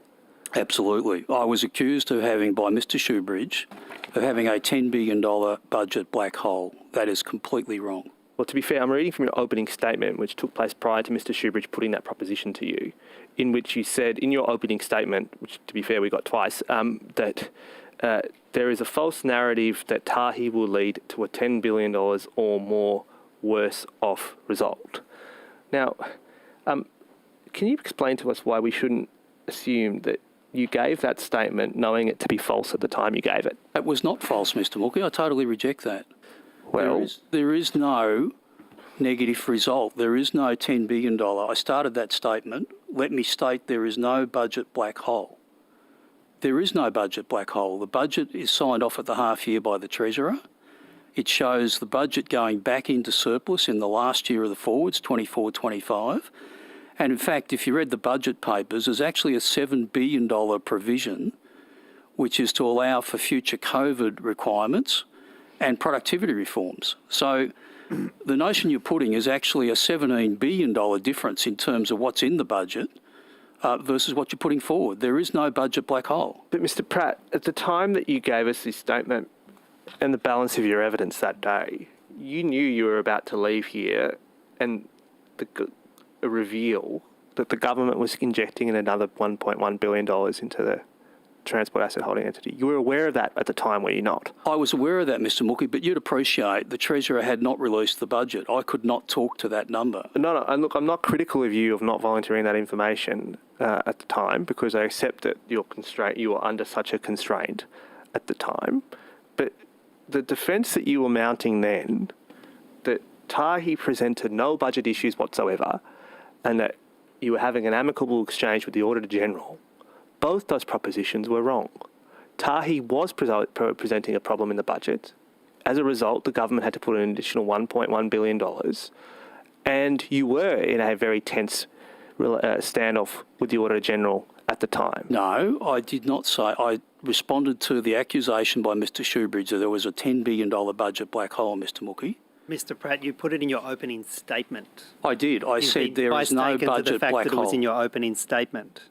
Absolutely. I was accused of having, by Mr Shoebridge, of having a $10 billion budget black hole. That is completely wrong. Well, to be fair, I'm reading from your opening statement, which took place prior to Mr Shoebridge putting that proposition to you, in which you said, in your opening statement, which, to be fair, we got twice, that there is a false narrative that Tahi will lead to a $10 billion or more worse off result. Now, can you explain to us why we shouldn't assume that you gave that statement knowing it to be false at the time you gave it? It was not false, Mr. Mookie. I totally reject that. Well, there is no negative result. There is no $10 billion. I started that statement. Let me state there is no budget black hole. There is no budget black hole. The budget is signed off at the half year by the Treasurer. It shows the budget going back into surplus in the last year of the forwards, 24-25. And in fact, if you read the budget papers, there's actually a $7 billion provision which is to allow for future COVID requirements and productivity reforms. So the notion you're putting is actually a $17 billion difference in terms of what's in the budget versus what you're putting forward. There is no budget black hole. but Mr. Pratt, at the time that you gave us this statement and the balance of your evidence that day, you knew you were about to leave here and a reveal that the government was injecting another $1.1 billion into the transport asset holding entity. You were aware of that at the time, were you not? I was aware of that, Mr. Mookie, but you'd appreciate the Treasurer had not released the budget. I could not talk to that number. No, and look, I'm not critical of you of not volunteering that information at the time, because I accept that you were under such a constraint at the time. But the defence that you were mounting then, that Tahi presented no budget issues whatsoever, and that you were having an amicable exchange with the Auditor General, both those propositions were wrong. Tahi was presenting a problem in the budget. As a result, the government had to put an additional $1.1 billion, and you were in a very tense standoff with the Auditor General at the time. No, I did not say. I responded to the accusation by Mr. Shoebridge that there was a $10 billion budget black hole, Mr. Mookie. Mr. Pratt, you put it in your opening statement. I did. I said there is no budget black that it was hole. in your opening statement.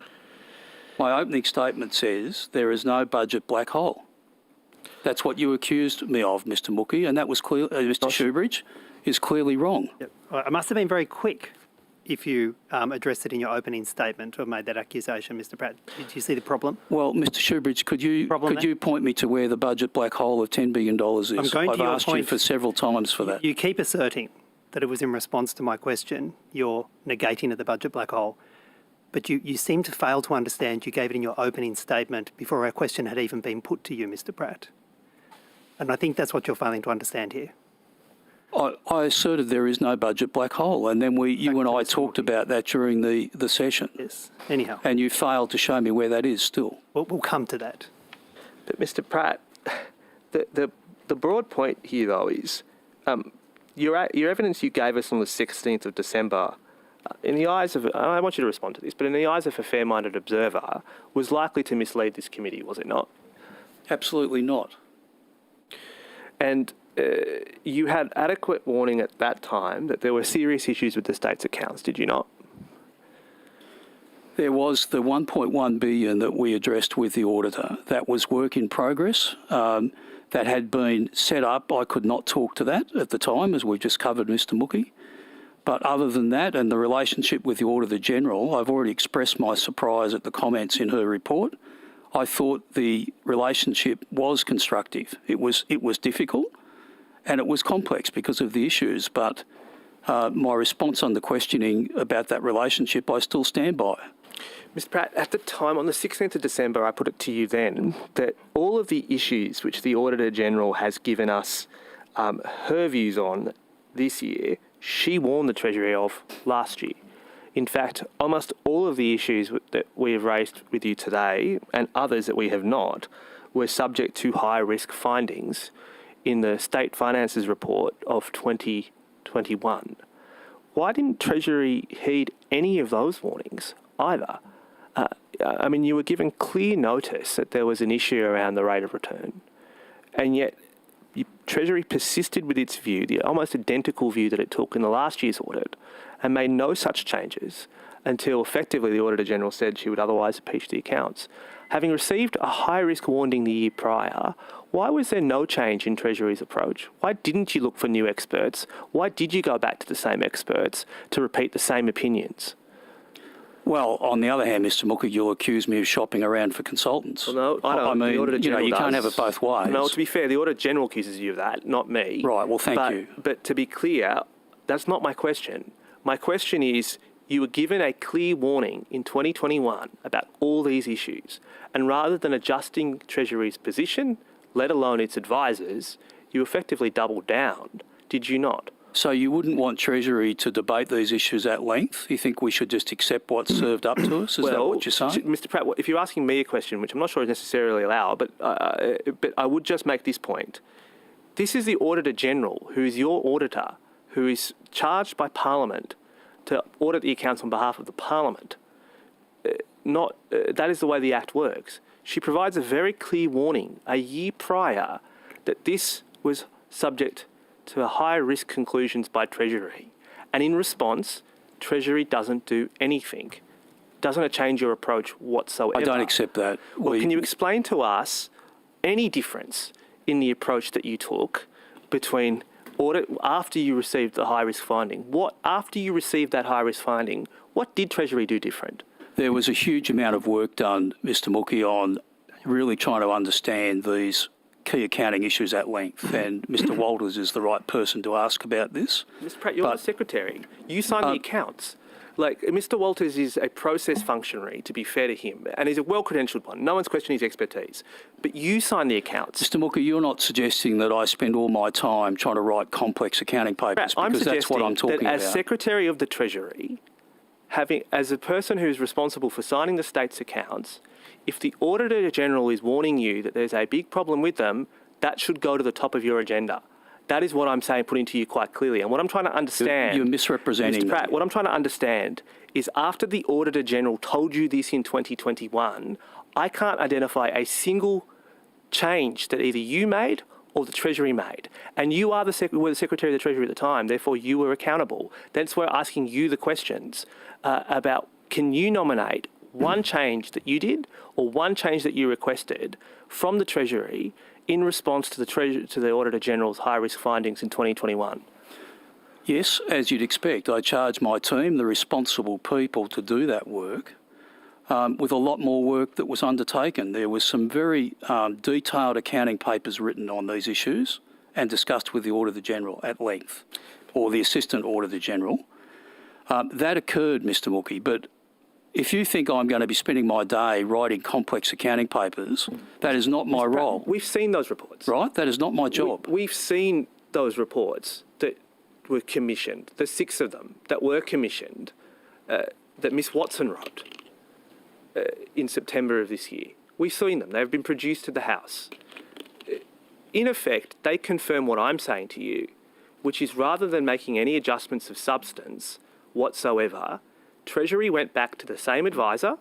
My opening statement says there is no budget black hole. That's what you accused me of, Mr. Mookie, and that was clear. Mr. Shoebridge is clearly wrong. Yep. I must have been very quick if you addressed it in your opening statement or made that accusation, Mr. Pratt. Did you see the problem? Well, Mr. Shoebridge, could you point me to where the budget black hole of $10 billion is? I'm going to I've your asked you point. for several times for that. You keep asserting that it was in response to my question. You're negating of the budget black hole. But you seem to fail to understand you gave it in your opening statement before our question had even been put to you, Mr. Pratt. And I think that's what you're failing to understand here. I asserted there is no budget black hole, and then you and I talked about that during the session. Yes. Anyhow. And you failed to show me where that is still. We'll come to that. But Mr. Pratt, the broad point here, though, is your evidence you gave us on the 16th of December, in the eyes of, I want you to respond to this, but in the eyes of a fair-minded observer, was likely to mislead this committee, was it not? Absolutely not. And you had adequate warning at that time that there were serious issues with the state's accounts, did you not? There was the $1.1 billion that we addressed with the auditor. That was work in progress. That had been set up. I could not talk to that at the time, as we've just covered, Mr. Mookie. But other than that and the relationship with the Auditor General, I've already expressed my surprise at the comments in her report. I thought the relationship was constructive. It was difficult and it was complex because of the issues, but my response on the questioning about that relationship, I still stand by. Mr. Pratt, at the time, on the 16th of December, I put it to you then that all of the issues which the Auditor General has given us her views on this year, she warned the Treasury of last year. In fact, almost all of the issues that we have raised with you today, and others that we have not, were subject to high-risk findings in the State Finances Report of 2021. Why didn't Treasury heed any of those warnings either? I mean, you were given clear notice that there was an issue around the rate of return, and yet Treasury persisted with its view, the almost identical view that it took in the last year's audit, and made no such changes until effectively the Auditor General said she would otherwise impeach the accounts. Having received a high-risk warning the year prior, why was there no change in Treasury's approach? Why didn't you look for new experts? Why did you go back to the same experts to repeat the same opinions? Well, on the other hand, Mr Mooker, you'll accuse me of shopping around for consultants. Well, no, I don't. I mean, the Auditor General you does. can't have it both ways. No, to be fair, the Auditor General accuses you of that, not me. Right, well, thank you. But to be clear, that's not my question. My question is, you were given a clear warning in 2021 about all these issues, and rather than adjusting Treasury's position, let alone its advisors, you effectively doubled down, did you not? So you wouldn't want Treasury to debate these issues at length? You think we should just accept what's served up to us? Is that what you're saying? Mr Pratt, if you're asking me a question, which I'm not sure is necessarily allowed, but I would just make this point. This is the Auditor General, who is your auditor, who is charged by Parliament to audit the accounts on behalf of the Parliament. That is the way the Act works. She provides a very clear warning a year prior that this was subject to high risk conclusions by Treasury. And in response, Treasury doesn't do anything. Doesn't it change your approach whatsoever? I don't accept that. Well, can you explain to us any difference in the approach that you took between audit after you received the high risk finding? After you received that high risk finding, what did Treasury do different? There was a huge amount of work done, Mr Mookie, on really trying to understand these key accounting issues at length, and Mr Walters is the right person to ask about this. Mr Pratt, you're the secretary. You sign the accounts. Like, Mr Walters is a process functionary, to be fair to him, and he's a well-credentialed one. No one's questioning his expertise. But you sign the accounts. Mr Mookie, you're not suggesting that I spend all my time trying to write complex accounting papers, Pratt, because that's what I'm talking that about. as Secretary of the Treasury, as a person who is responsible for signing the state's accounts, if the Auditor General is warning you that there's a big problem with them, that should go to the top of your agenda. That is what I'm saying, putting to you quite clearly. And what I'm trying to understand... You're misrepresenting Mr Pratt, me. what I'm trying to understand is after the Auditor General told you this in 2021, I can't identify a single change that either you made or the Treasury made. And you are were the Secretary of the Treasury at the time, therefore you were accountable. That's why we're asking you the questions about, can you nominate one change that you did or one change that you requested from the Treasury in response to the Auditor General's high-risk findings in 2021? Yes, as you'd expect, I charged my team, the responsible people, to do that work, with a lot more work that was undertaken. There was some very detailed accounting papers written on these issues and discussed with the Auditor General at length, or the Assistant Auditor General. That occurred, Mr Mookie, but if you think I'm going to be spending my day writing complex accounting papers, that is not my role. We've seen those reports. Right? That is not my job. We've seen those reports that were commissioned, the 6 of them that were commissioned, that Ms Watson wrote in September of this year. We've seen them. They've been produced to the House. In effect, they confirm what I'm saying to you, which is rather than making any adjustments of substance whatsoever, Treasury went back to the same advisor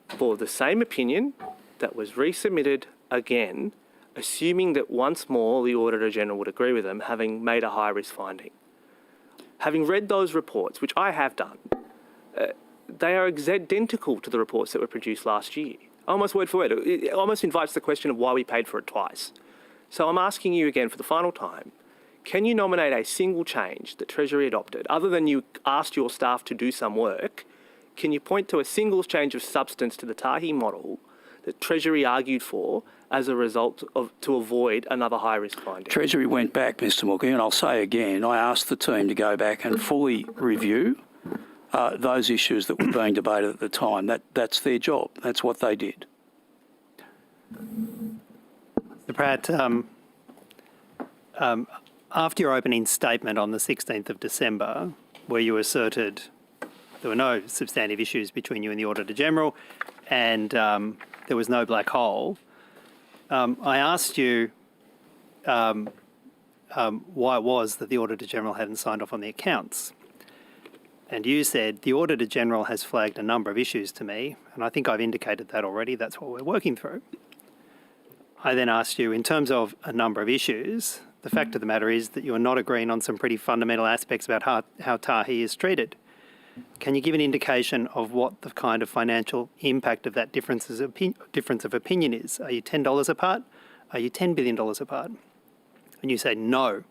for the same opinion that was resubmitted again, assuming that once more the Auditor General would agree with them, having made a high-risk finding. Having read those reports, which I have done, they are identical to the reports that were produced last year, almost word for word. It almost invites the question of why we paid for it twice. So I'm asking you again for the final time, can you nominate a single change that Treasury adopted, other than you asked your staff to do some work? Can you point to a single change of substance to the Tahi model that Treasury argued for as a result of to avoid another high-risk finding? Treasury went back, Mr Mookie, and I'll say again, I asked the team to go back and fully review those issues that were being debated at the time. That's their job. That's what they did. Mr Pratt, after your opening statement on the 16th of December, where you asserted there were no substantive issues between you and the Auditor General and there was no black hole, I asked you why it was that the Auditor General hadn't signed off on the accounts. And you said, the Auditor General has flagged a number of issues to me, and I think I've indicated that already. That's what we're working through. I then asked you, in terms of a number of issues, the fact of the matter is that you are not agreeing on some pretty fundamental aspects about how Tahi is treated. Can you give an indication of what the kind of financial impact of that difference of opinion is? Are you $10 apart? Are you $10 billion apart? And you say, no,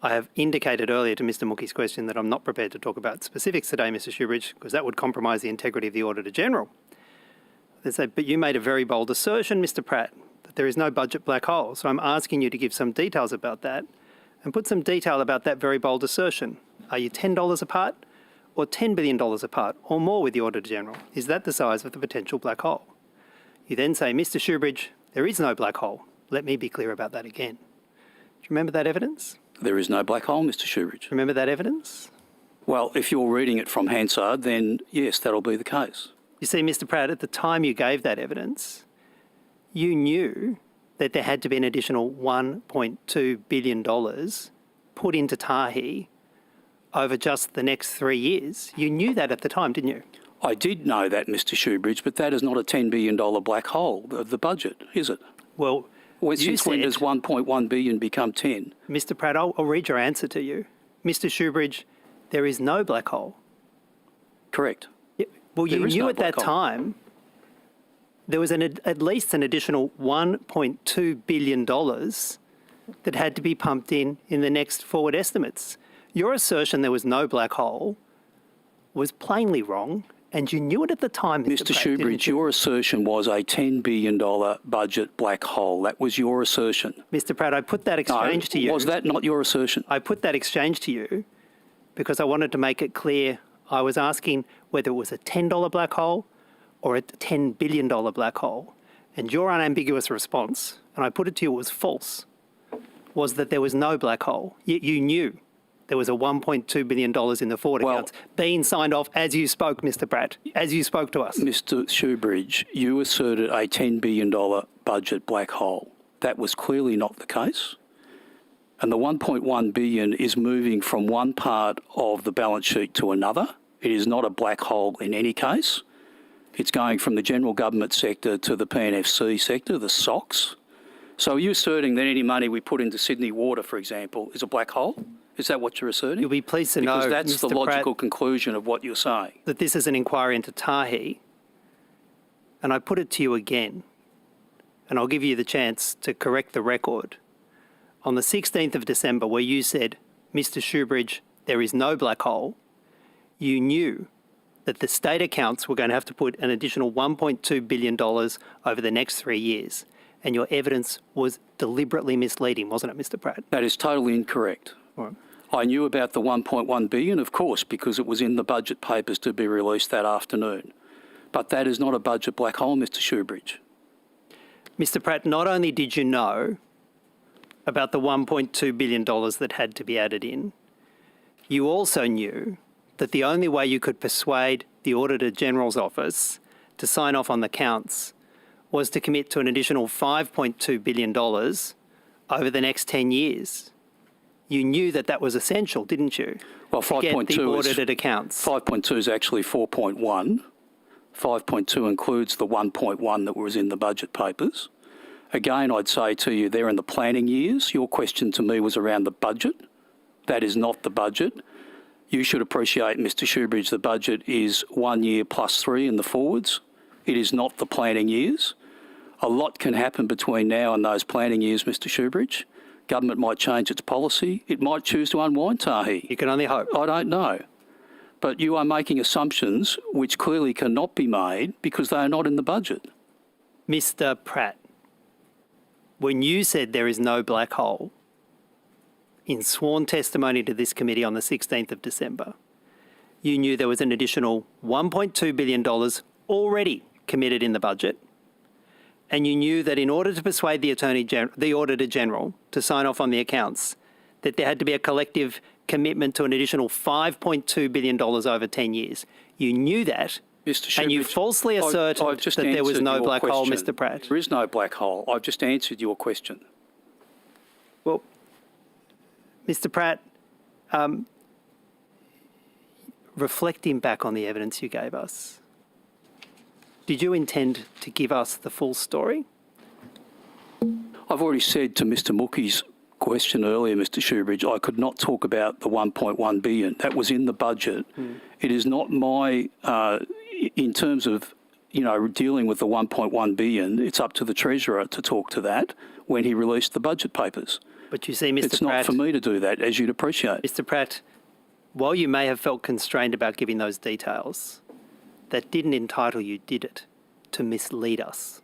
I have indicated earlier to Mr Mookie's question that I'm not prepared to talk about specifics today, Mr Shoebridge, because that would compromise the integrity of the Auditor-General. They say, but you made a very bold assertion, Mr Pratt, that there is no budget black hole. So I'm asking you to give some details about that and put some detail about that very bold assertion. Are you $10 apart or $10 billion apart or more with the Auditor-General? Is that the size of the potential black hole? You then say, Mr Shoebridge, there is no black hole. Let me be clear about that again. Do you remember that evidence? There is no black hole, Mr Shoebridge. Remember that evidence? Well, if you're reading it from Hansard, then yes, that'll be the case. You see, Mr Pratt, at the time you gave that evidence, you knew that there had to be an additional $1.2 billion put into Tahi over just the next 3 years. You knew that at the time, didn't you? I did know that, Mr Shoebridge, but that is not a $10 billion black hole of the budget, is it? Well, Since when does 1.1 billion become 10? Mr Pratt, I'll read your answer to you. Mr Shoebridge, there is no black hole. Correct. Yeah, well, you There is knew no at that black hole. time there was at least an additional $1.2 billion that had to be pumped in the next forward estimates. Your assertion there was no black hole was plainly wrong, and you knew it at the time, Mr. Mr Pratt, didn't Shoebridge, you? your assertion was a $10 billion budget black hole. That was your assertion. Mr. Pratt, I put that exchange to you. Was that not your assertion? I put that exchange to you because I wanted to make it clear I was asking whether it was a $10 black hole or a $10 billion black hole. And your unambiguous response, and I put it to you, it was false, was that there was no black hole. Yet you knew there was a $1.2 billion in the forward accounts being signed off as you spoke, Mr. Pratt, as you spoke to us. Mr Shoebridge, you asserted a $10 billion budget black hole. That was clearly not the case. And the 1.1 billion is moving from one part of the balance sheet to another. It is not a black hole in any case. It's going from the general government sector to the PNFC sector, the SOCs. So are you asserting that any money we put into Sydney Water, for example, is a black hole? Is that what you're asserting? You'll be pleased to know, because that's the Mr. logical Pratt, conclusion of what you're saying. that this is an inquiry into Tahi, and I put it to you again, and I'll give you the chance to correct the record. On the 16th of December, where you said, Mr. Shoebridge, there is no black hole, you knew that the state accounts were going to have to put an additional $1.2 billion over the next 3 years, and your evidence was deliberately misleading, wasn't it, Mr. Pratt? That is totally incorrect. All right. I knew about the 1.1 billion, of course, because it was in the budget papers to be released that afternoon. But that is not a budget black hole, Mr. Shoebridge. Mr. Pratt, not only did you know about the $1.2 billion that had to be added in, you also knew that the only way you could persuade the Auditor General's office to sign off on the counts was to commit to an additional $5.2 billion over the next 10 years. You knew that that was essential, didn't you? Well, to get the 5.2 audited accounts. 5.2 is actually 4.1. 5.2 includes the 1.1 that was in the budget papers. Again, I'd say to you, they're in the planning years. Your question to me was around the budget. That is not the budget. You should appreciate, Mr. Shoebridge, the budget is 1 year plus 3 in the forwards. It is not the planning years. A lot can happen between now and those planning years, Mr. Shoebridge. Government might change its policy. It might choose to unwind Tahi. You can only hope. I don't know. But you are making assumptions which clearly cannot be made because they are not in the budget. Mr. Pratt, when you said there is no black hole, in sworn testimony to this committee on the 16th of December, you knew there was an additional $1.2 billion already committed in the budget, and you knew that in order to persuade the Auditor General to sign off on the accounts, that there had to be a collective commitment to an additional $5.2 billion over 10 years. You knew that, Mr. and you Shoebridge, falsely asserted I've just that there was answered no your black hole, question. Mr. Pratt. There is no black hole. I've just answered your question. Well, Mr. Pratt, reflecting back on the evidence you gave us, did you intend to give us the full story? I've already said to Mr. Mookie's question earlier, Mr. Shoebridge, I could not talk about the 1.1 billion. That was in the budget. It is not my, in terms of, dealing with the 1.1 billion, it's up to the Treasurer to talk to that when he released the budget papers. But you see, Mr. It's Pratt, not for me to do that, as you'd appreciate. Mr. Pratt, while you may have felt constrained about giving those details, that didn't entitle you, did it, to mislead us?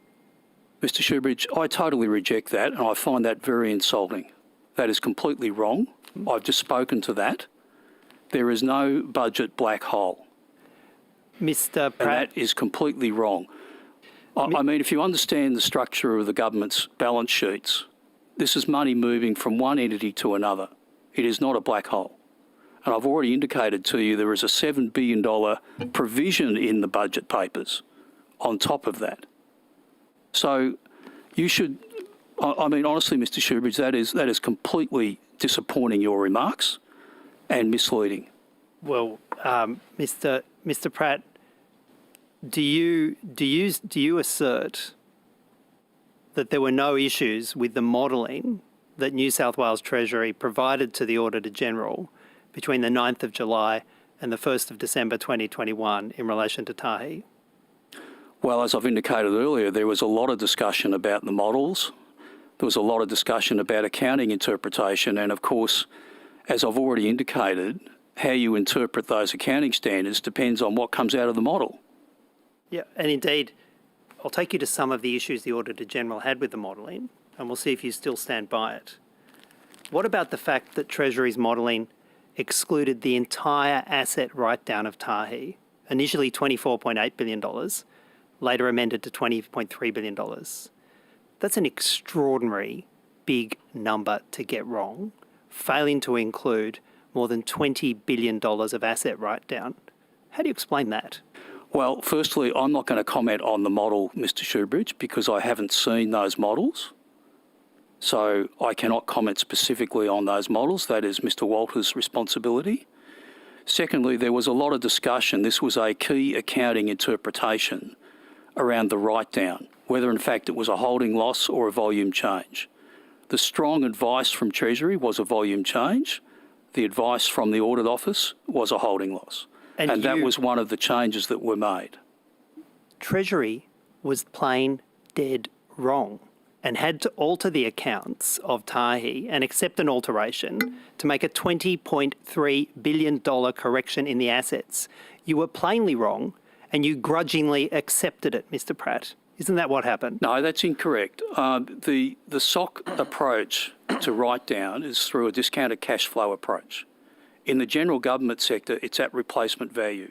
Mr. Shoebridge, I totally reject that, and I find that very insulting. That is completely wrong. I've just spoken to that. There is no budget black hole. Mr. And Pratt, that is completely wrong. I mean, if you understand the structure of the government's balance sheets, this is money moving from one entity to another. It is not a black hole. And I've already indicated to you there is a $7 billion provision in the budget papers on top of that. So you should, I mean, honestly, Mr. Shoebridge, that is completely disappointing, your remarks, and misleading. well, Mr. Pratt, do you assert that there were no issues with the modelling that New South Wales Treasury provided to the Auditor General between the 9th of July and the 1st of December 2021 in relation to Tahi? Well, as I've indicated earlier, there was a lot of discussion about the models. There was a lot of discussion about accounting interpretation. And of course, as I've already indicated, how you interpret those accounting standards depends on what comes out of the model. Yeah, and indeed, I'll take you to some of the issues the Auditor General had with the modelling, and we'll see if you still stand by it. What about the fact that Treasury's modelling excluded the entire asset write-down of Tahi, initially $24.8 billion, later amended to $20.3 billion? That's an extraordinary big number to get wrong, failing to include more than $20 billion of asset write-down. How do you explain that? Well, firstly, I'm not going to comment on the model, Mr. Shoebridge, because I haven't seen those models. So I cannot comment specifically on those models. That is Mr. Walters' responsibility. Secondly, there was a lot of discussion. This was a key accounting interpretation around the write-down, whether in fact it was a holding loss or a volume change. The strong advice from Treasury was a volume change. The advice from the Audit Office was a holding loss. And that was one of the changes that were made. Treasury was plain dead wrong and had to alter the accounts of Tahi and accept an alteration to make a $20.3 billion correction in the assets. You were plainly wrong and you grudgingly accepted it, Mr. Pratt. Isn't that what happened? No, that's incorrect. The SOC approach to write-down is through a discounted cash flow approach. In the general government sector, it's at replacement value.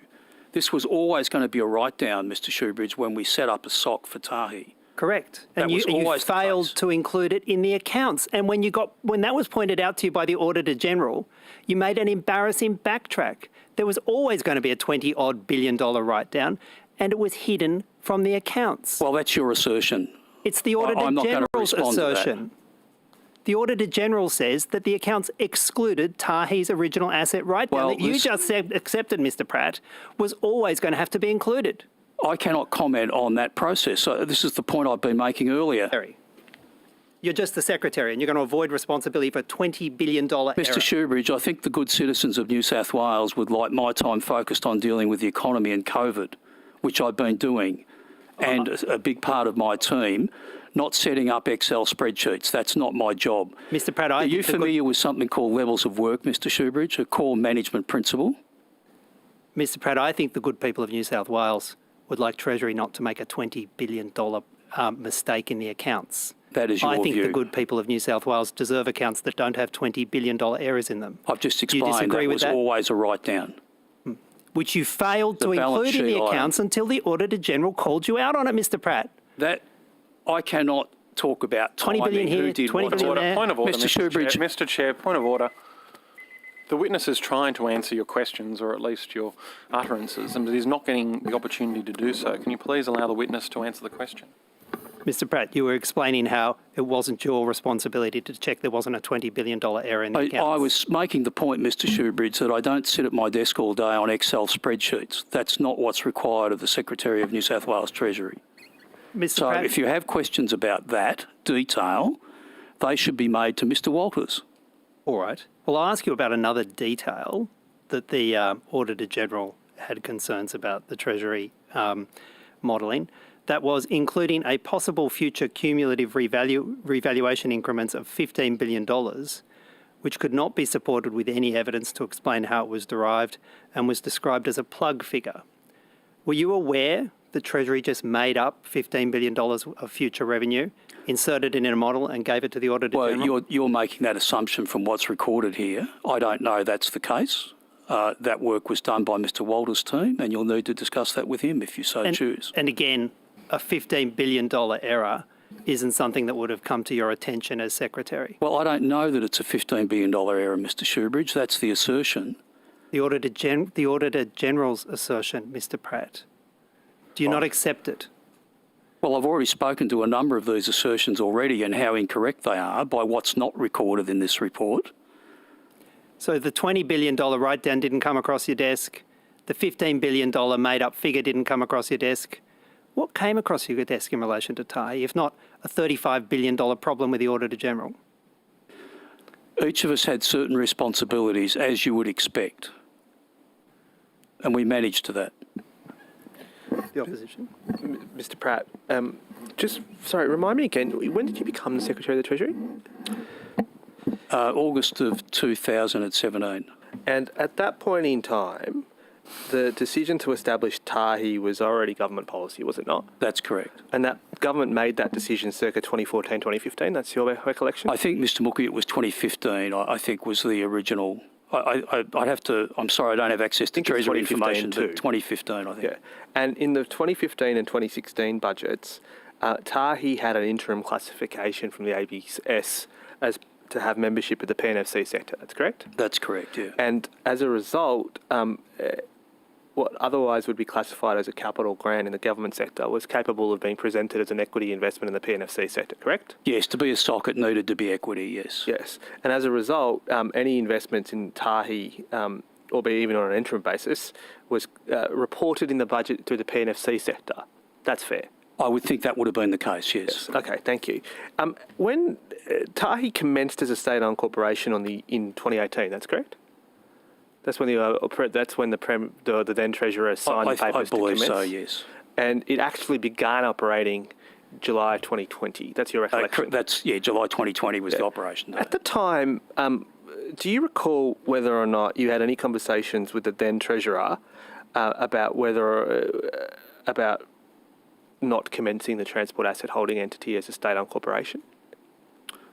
This was always going to be a write-down, Mr. Shoebridge, when we set up a SOC for Tahi. Correct. And you failed to include it in the accounts. And when that was pointed out to you by the Auditor General, you made an embarrassing backtrack. There was always going to be a $20-odd billion write-down, and it was hidden from the accounts. Well, that's your assertion. It's the Auditor General's assertion. The Auditor General says that the accounts excluded Tahi's original asset write-down that you just accepted, Mr. Pratt, was always going to have to be included. I cannot comment on that process. So this is the point I've been making earlier. You're just the Secretary and you're going to avoid responsibility for a $20 billion error. Mr. Shoebridge, I think the good citizens of New South Wales would like my time focused on dealing with the economy and COVID, which I've been doing, and a big part of my team, not setting up Excel spreadsheets. That's not my job. Mr. Pratt, Are you familiar with something called levels of work, Mr. Shoebridge, a core management principle? Mr. Pratt, I think the good people of New South Wales would like Treasury not to make a $20 billion mistake in the accounts. That is your view. I think the good people of New South Wales deserve accounts that don't have $20 billion errors in them. I've just explained that was always a write-down. Which you failed to include in the accounts until the Auditor General called you out on it, Mr. Pratt. That I cannot talk about timing. 20 billion here, 20 billion there. Point of order, Mr. Shoebridge. Mr. Chair, point of order. The witness is trying to answer your questions, or at least your utterances, and is not getting the opportunity to do so. Can you please allow the witness to answer the question? Mr. Pratt, you were explaining how it wasn't your responsibility to check there wasn't a $20 billion error in the accounts. I was making the point, Mr. Shoebridge, that I don't sit at my desk all day on Excel spreadsheets. That's not what's required of the Secretary of New South Wales Treasury. Mr. Pratt, if you have questions about that detail, they should be made to Mr. Walters. All right. Well, I'll ask you about another detail that the Auditor General had concerns about the Treasury modelling. that was including a possible future cumulative revaluation increments of $15 billion, which could not be supported with any evidence to explain how it was derived and was described as a plug figure. Were you aware the Treasury just made up $15 billion of future revenue, inserted it in a model and gave it to the Auditor General? Well, you're making that assumption from what's recorded here. I don't know that's the case. That work was done by Mr Walter's team, and you'll need to discuss that with him if you so choose. And again, a $15 billion error isn't something that would have come to your attention as Secretary. Well, I don't know that it's a $15 billion error, Mr Shoebridge. That's the assertion. The Auditor General's assertion, Mr Pratt. Do you not accept it? Well, I've already spoken to a number of these assertions already and how incorrect they are by what's not recorded in this report. So the $20 billion write-down didn't come across your desk. The $15 billion made-up figure didn't come across your desk. What came across your desk in relation to Tahi, if not a $35 billion problem with the Auditor General? Each of us had certain responsibilities, as you would expect, and we managed to that. The opposition. Mr. Pratt, remind me again, when did you become the Secretary of the Treasury? August of 2017. And at that point in time, the decision to establish Tahi was already government policy, was it not? That's correct. And that government made that decision circa 2014, 2015, that's your recollection? I think, Mr Mookie, it was 2015, I think was the original. I'd have to, I'm sorry, I don't have access to Treasury information, but 2015, I think. Yeah. And in the 2015 and 2016 budgets, Tahi had an interim classification from the ABS as to have membership of the PNFC sector, that's correct? That's correct, yeah. And as a result, what otherwise would be classified as a capital grant in the government sector was capable of being presented as an equity investment in the PNFC sector, correct? Yes, to be a stock, it needed to be equity, yes. Yes. And as a result, any investments in Tahi, albeit even on an interim basis, was reported in the budget through the PNFC sector. That's fair. I would think that would have been the case, yes. Okay, thank you. When Tahi commenced as a state-owned corporation in 2018, that's correct? That's when the then Treasurer signed the papers to commence? I believe so, yes. And it actually began operating July 2020. That's your recollection? July 2020 was the operation date. At the time, do you recall whether or not you had any conversations with the then Treasurer about not commencing the transport asset holding entity as a state-owned corporation?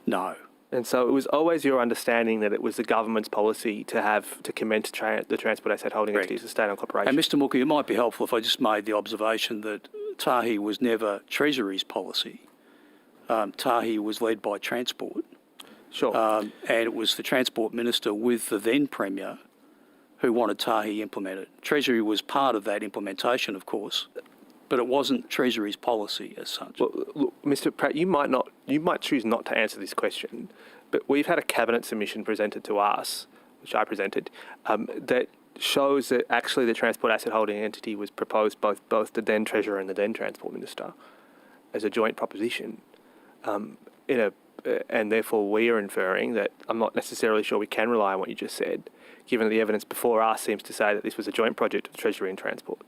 No. And so it was always your understanding that it was the government's policy to commence the transport asset holding entity as a state-owned corporation. And Mr Mookie, it might be helpful if I just made the observation that Tahi was never Treasury's policy. Tahi was led by Transport. Sure. And it was the Transport Minister with the then Premier who wanted Tahi implemented. Treasury was part of that implementation, of course, but it wasn't Treasury's policy as such. Well, look, Mr. Pratt, you might choose not to answer this question, but we've had a cabinet submission presented to us, which I presented, that shows that actually the transport asset holding entity was proposed both the then Treasurer and the then Transport Minister as a joint proposition, and therefore we are inferring that I'm not necessarily sure we can rely on what you just said, given that the evidence before us seems to say that this was a joint project of Treasury and Transport.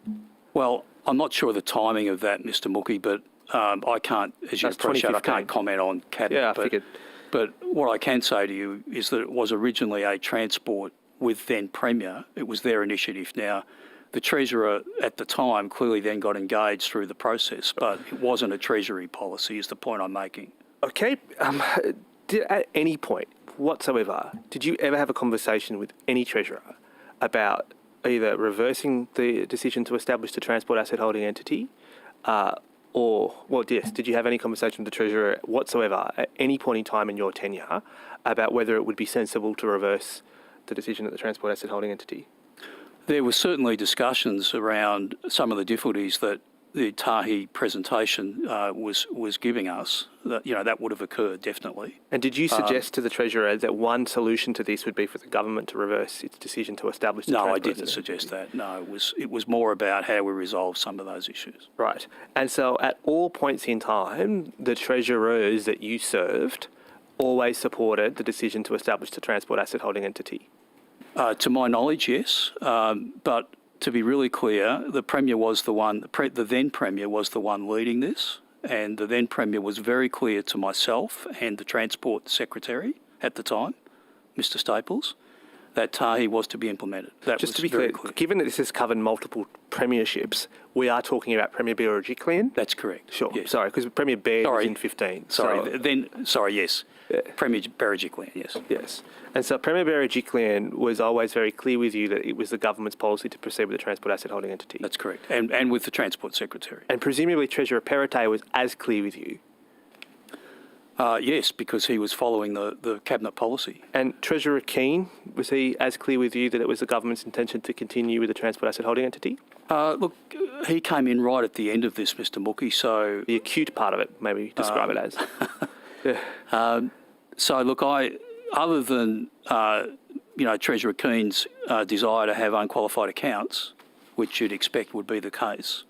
Well, I'm not sure of the timing of that, Mr Mookie, but I can't, as you appreciate, I can't comment on cabinet. Yeah, I figured. But what I can say to you is that it was originally a Transport with then Premier. It was their initiative. Now, the Treasurer at the time clearly then got engaged through the process, but it wasn't a Treasury policy is the point I'm making. Okay. At any point whatsoever, did you ever have a conversation with any Treasurer about either reversing the decision to establish the transport asset holding entity did you have any conversation with the Treasurer whatsoever at any point in time in your tenure about whether it would be sensible to reverse the decision of the transport asset holding entity? There were certainly discussions around some of the difficulties that the Tahi presentation was giving us. That would have occurred, definitely. And did you suggest to the Treasurer that one solution to this would be for the government to reverse its decision to establish the No, I transport didn't asset suggest that. No, it was more about how we resolve some of those issues. Right. And so at all points in time, the Treasurers that you served always supported the decision to establish the transport asset holding entity? To my knowledge, yes. But to be really clear, the Premier was the one, the then Premier was the one leading this, and the then Premier was very clear to myself and the Transport Secretary at the time, Mr Staples, that TAHI was to be implemented. That Just was to be very clear, given that this has covered multiple premierships, we are talking about Premier Berejiklian? That's correct. Sure. Yes. Sorry, because Premier Baird was in 15. Yes. Yeah. Premier Berejiklian, yes. Yes. And so Premier Berejiklian was always very clear with you that it was the government's policy to proceed with the transport asset holding entity. That's correct. And with the Transport Secretary. And presumably Treasurer Perrottet was as clear with you. Yes, because he was following the Cabinet policy. And Treasurer Keane, was he as clear with you that it was the government's intention to continue with the transport asset holding entity? Look, he came in right at the end of this, Mr Mookie, so... The acute part of it, maybe describe it as. Yeah. So, look, other than, Treasurer Keane's desire to have unqualified accounts, which you'd expect would be the case,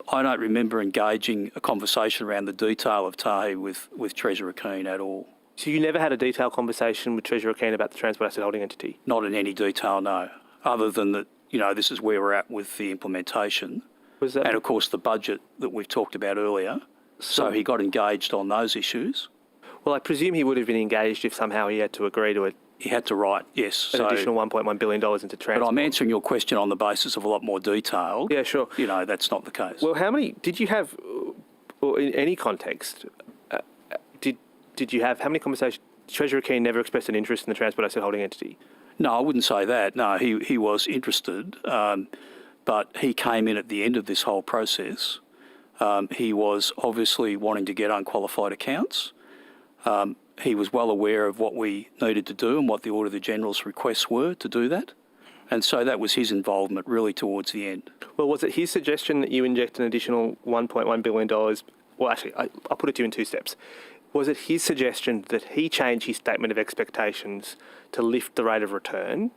I don't remember engaging a conversation around the detail of TAHI with Treasurer Keane at all. So you never had a detailed conversation with Treasurer Keane about the transport asset holding entity? Not in any detail, no, other than that, this is where we're at with the implementation. Was that? And, of course, the budget that we've talked about earlier. So he got engaged on those issues. Well, I presume he would have been engaged if somehow he had to agree to He had to write, yes. an additional $1.1 billion into transport. But I'm answering your question on the basis of a lot more detail. Yeah, sure. That's not the case. Well, how many did you have, or in any context, did you have, how many conversations, Treasurer Keane never expressed an interest in the transport asset holding entity? No, I wouldn't say that. No, he was interested, but he came in at the end of this whole process. He was obviously wanting to get unqualified accounts. He was well aware of what we needed to do and what the Auditor General's requests were to do that. And so that was his involvement really towards the end. Well, was it his suggestion that you inject an additional $1.1 billion? Well, actually, I'll put it to you in two steps. Was it his suggestion that he change his statement of expectations to lift the rate of return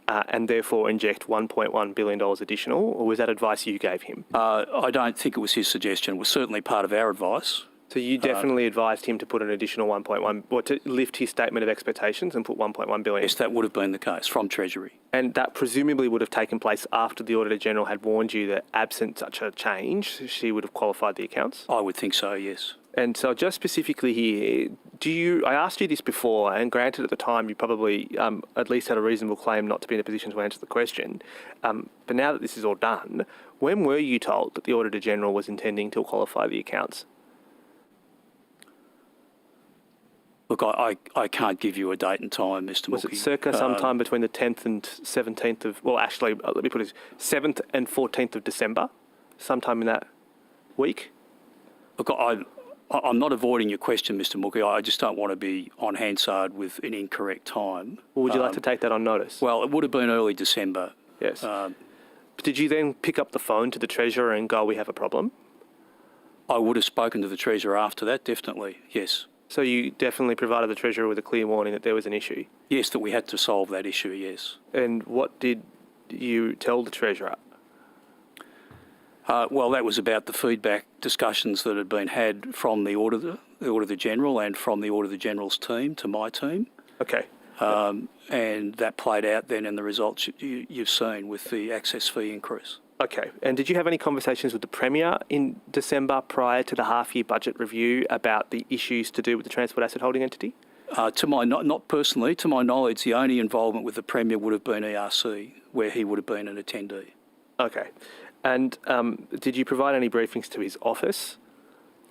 and therefore inject $1.1 billion additional, or was that advice you gave him? I don't think it was his suggestion. It was certainly part of our advice. So you definitely advised him to put an additional 1.1, or to lift his statement of expectations and put 1.1 billion. Yes, that would have been the case from Treasury. And that presumably would have taken place after the Auditor General had warned you that absent such a change, she would have qualified the accounts? I would think so, yes. And so just specifically here, I asked you this before, and granted at the time you probably at least had a reasonable claim not to be in a position to answer the question, but now that this is all done, when were you told that the Auditor General was intending to qualify the accounts? Look, I can't give you a date and time, Mr. Mookie. Was it circa sometime between the 10th and 17th of, well, actually, let me put it, 7th and 14th of December, sometime in that week? Look, I'm not avoiding your question, Mr. Mookie. I just don't want to be on Hansard with an incorrect time. Or would you like to take that on notice? Well, it would have been early December. Yes. Did you then pick up the phone to the Treasurer and go, we have a problem? I would have spoken to the Treasurer after that, definitely, yes. So you definitely provided the Treasurer with a clear warning that there was an issue? Yes, that we had to solve that issue, yes. And what did you tell the Treasurer? Well, that was about the feedback discussions that had been had from the Auditor General and from the Auditor General's team to my team. Okay. And that played out then in the results you've seen with the access fee increase. Okay. And did you have any conversations with the Premier in December prior to the half-year budget review about the issues to do with the transport asset holding entity? Not personally, to my knowledge, the only involvement with the Premier would have been ERC, where he would have been an attendee. Okay. And did you provide any briefings to his office?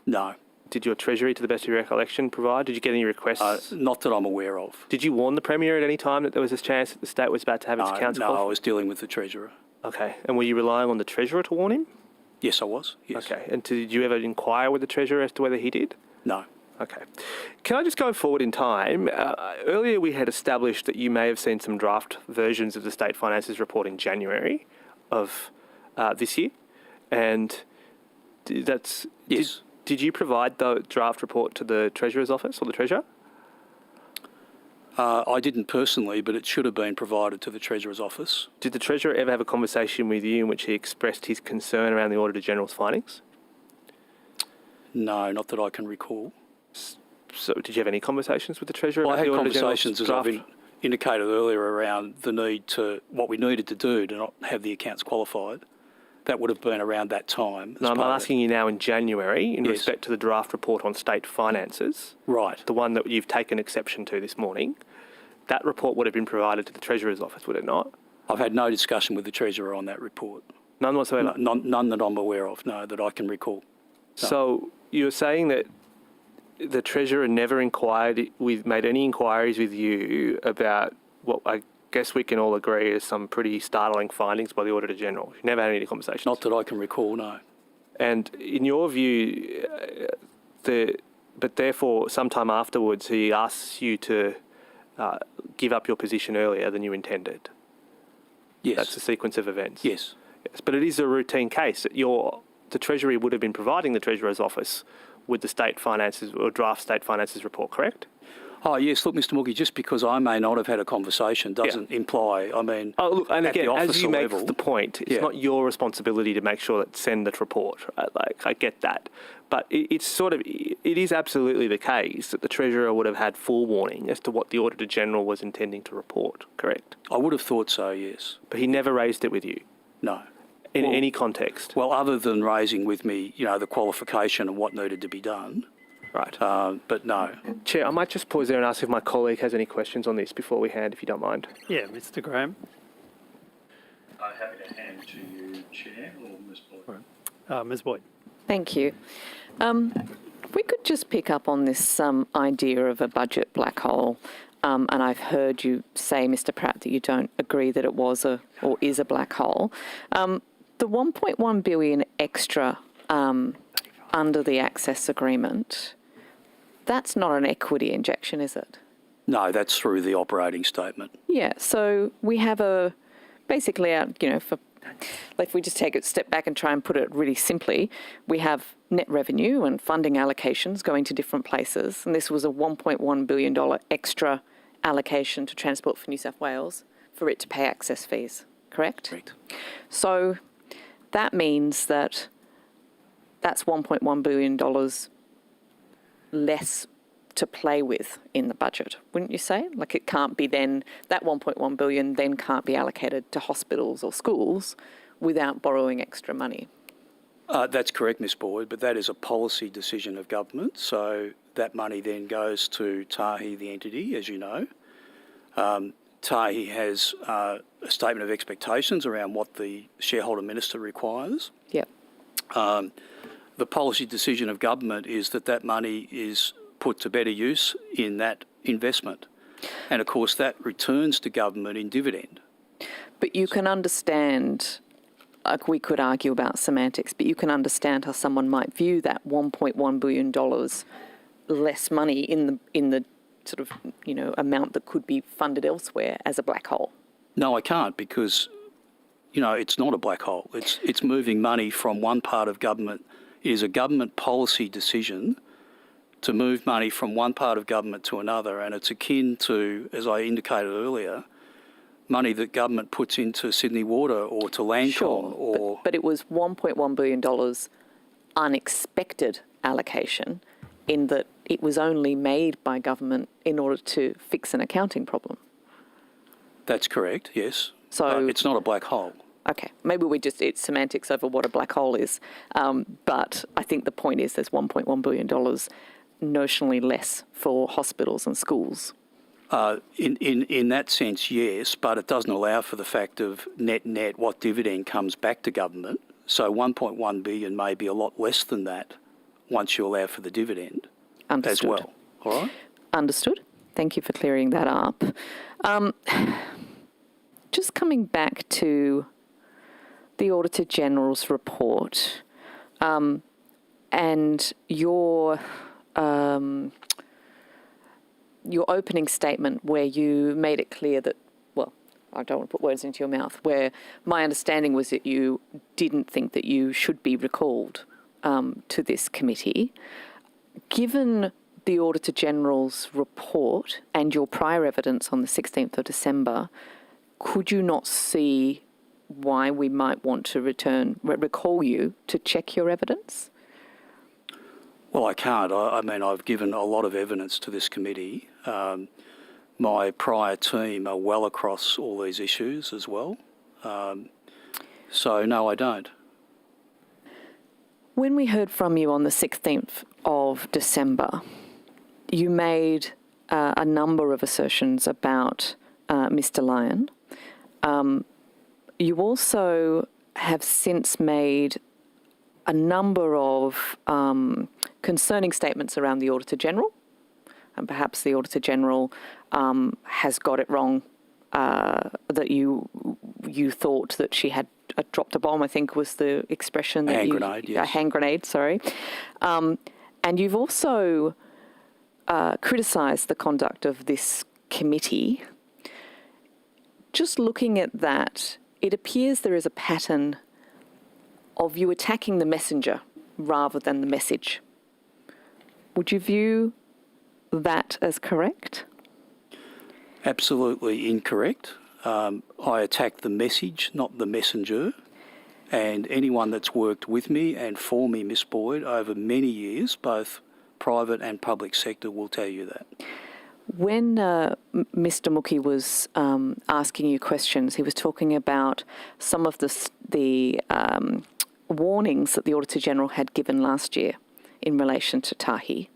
No. Did your Treasury, to the best of your recollection, provide? Did you get any requests? Not that I'm aware of. Did you warn the Premier at any time that there was this chance that the state was about to have its accounts No, I was dealing with the Treasurer. Okay. And were you relying on the Treasurer to warn him? Yes, I was. Yes. Okay. And did you ever inquire with the Treasurer as to whether he did? No. Okay. Can I just go forward in time? Earlier we had established that you may have seen some draft versions of the State Finances Report in January of this year. And that's... Yes. Did you provide the draft report to the Treasurer's office or the Treasurer? I didn't personally, but it should have been provided to the Treasurer's office. Did the Treasurer ever have a conversation with you in which he expressed his concern around the Auditor General's findings? No, not that I can recall. So did you have any conversations with the Treasurer? Well, about I had the Auditor conversations General's draft? indicated earlier around the need to, what we needed to do to not have the accounts qualified, that would have been around that time. No, I'm asking you now in January in Yes. respect to the draft report on state finances, Right. the one that you've taken exception to this morning. That report would have been provided to the Treasurer's office, would it not? I've had no discussion with the Treasurer on that report. None whatsoever. None that I'm aware of, no, that I can recall. So you're saying that the Treasurer never made any inquiries with you about what I guess we can all agree is some pretty startling findings by the Auditor General. You never had any conversations. Not that I can recall, no. And in your view, but therefore, sometime afterwards, he asks you to give up your position earlier than you intended. Yes. That's the sequence of events. Yes. Yes, but it is a routine case. The Treasury would have been providing the Treasurer's office with the state finances or draft state finances report, correct? Oh, yes. Look, Mr. Mookie, just because I may not have had a conversation doesn't imply, I mean, Oh, look, and at the again, as officer you make level, the point, it's not your responsibility to make sure that send that report. Right? Like, I get that. But it is absolutely the case that the Treasurer would have had full warning as to what the Auditor General was intending to report, correct? I would have thought so, yes. But he never raised it with you No. in Well- any context. Well, other than raising with me, the qualification and what needed to be done, Right. but no. Chair, I might just pause there and ask if my colleague has any questions on this before we hand, if you don't mind. Yeah, Mr. Graham. I'm happy to hand to you, Chair, or Ms. Boyd. Ms. Boyd. Thank you. If we could just pick up on this idea of a budget black hole, and I've heard you say, Mr. Pratt, that you don't agree that it was or is a black hole. The 1.1 billion extra under the access agreement, that's not an equity injection, is it? No, that's through the operating statement. Yeah, so we have basically, if we just take a step back and try and put it really simply, we have net revenue and funding allocations going to different places, and this was a $1.1 billion extra allocation to Transport for New South Wales for it to pay access fees, correct? Correct. So that means that's $1.1 billion less to play with in the budget, wouldn't you say? Like, it can't be then, that 1.1 billion then can't be allocated to hospitals or schools without borrowing extra money. That's correct, Ms. Boyd, but that is a policy decision of government. So that money then goes to Tahi, the entity, as you know. Tahi has a statement of expectations around what the shareholder minister requires. Yep. The policy decision of government is that money is put to better use in that investment. And of course that returns to government in dividend. But you can understand, like, we could argue about semantics, but you can understand how someone might view that $1.1 billion less money in the sort of, amount that could be funded elsewhere as a black hole. No, I can't, because, it's not a black hole. It's moving money from one part of government. It is a government policy decision to move money from one part of government to another, and it's akin to, as I indicated earlier, money that government puts into Sydney Water or to Landcom. Sure, but it was $1.1 billion unexpected allocation, in that it was only made by government in order to fix an accounting problem. That's correct, yes. So but it's not a black hole. Okay, maybe it's semantics over what a black hole is, but I think the point is there's $1.1 billion notionally less for hospitals and schools. In that sense, yes, but it doesn't allow for the fact of net what dividend comes back to government. So 1.1 billion may be a lot less than that once you allow for the dividend. Understood. As well. All right? Understood. Thank you for clearing that up. Just coming back to the Auditor General's report and your opening statement, where you made it clear that, well, I don't want to put words into your mouth, where my understanding was that you didn't think that you should be recalled to this committee. Given the Auditor General's report and your prior evidence on the 16th of December, could you not see why we might want to recall you to check your evidence? Well, I can't. I mean, I've given a lot of evidence to this committee. my prior team are well across all these issues as well. So no, I don't. When we heard from you on the 16th of December, you made a number of assertions about Mr. Lyon. You also have since made a number of concerning statements around the Auditor General, and perhaps the Auditor General has got it wrong, that you thought that she had dropped a bomb, I think was the expression. That hand grenade, yes. A hand grenade, sorry. And you've also criticised the conduct of this committee. Just looking at that, it appears there is a pattern of you attacking the messenger rather than the message. Would you view that as correct? Absolutely incorrect. I attack the message, not the messenger. And anyone that's worked with me and for me, Miss Boyd, over many years, both private and public sector, will tell you that. When Mr. Mookie was asking you questions, he was talking about some of the warnings that the Auditor General had given last year in relation to Tahi.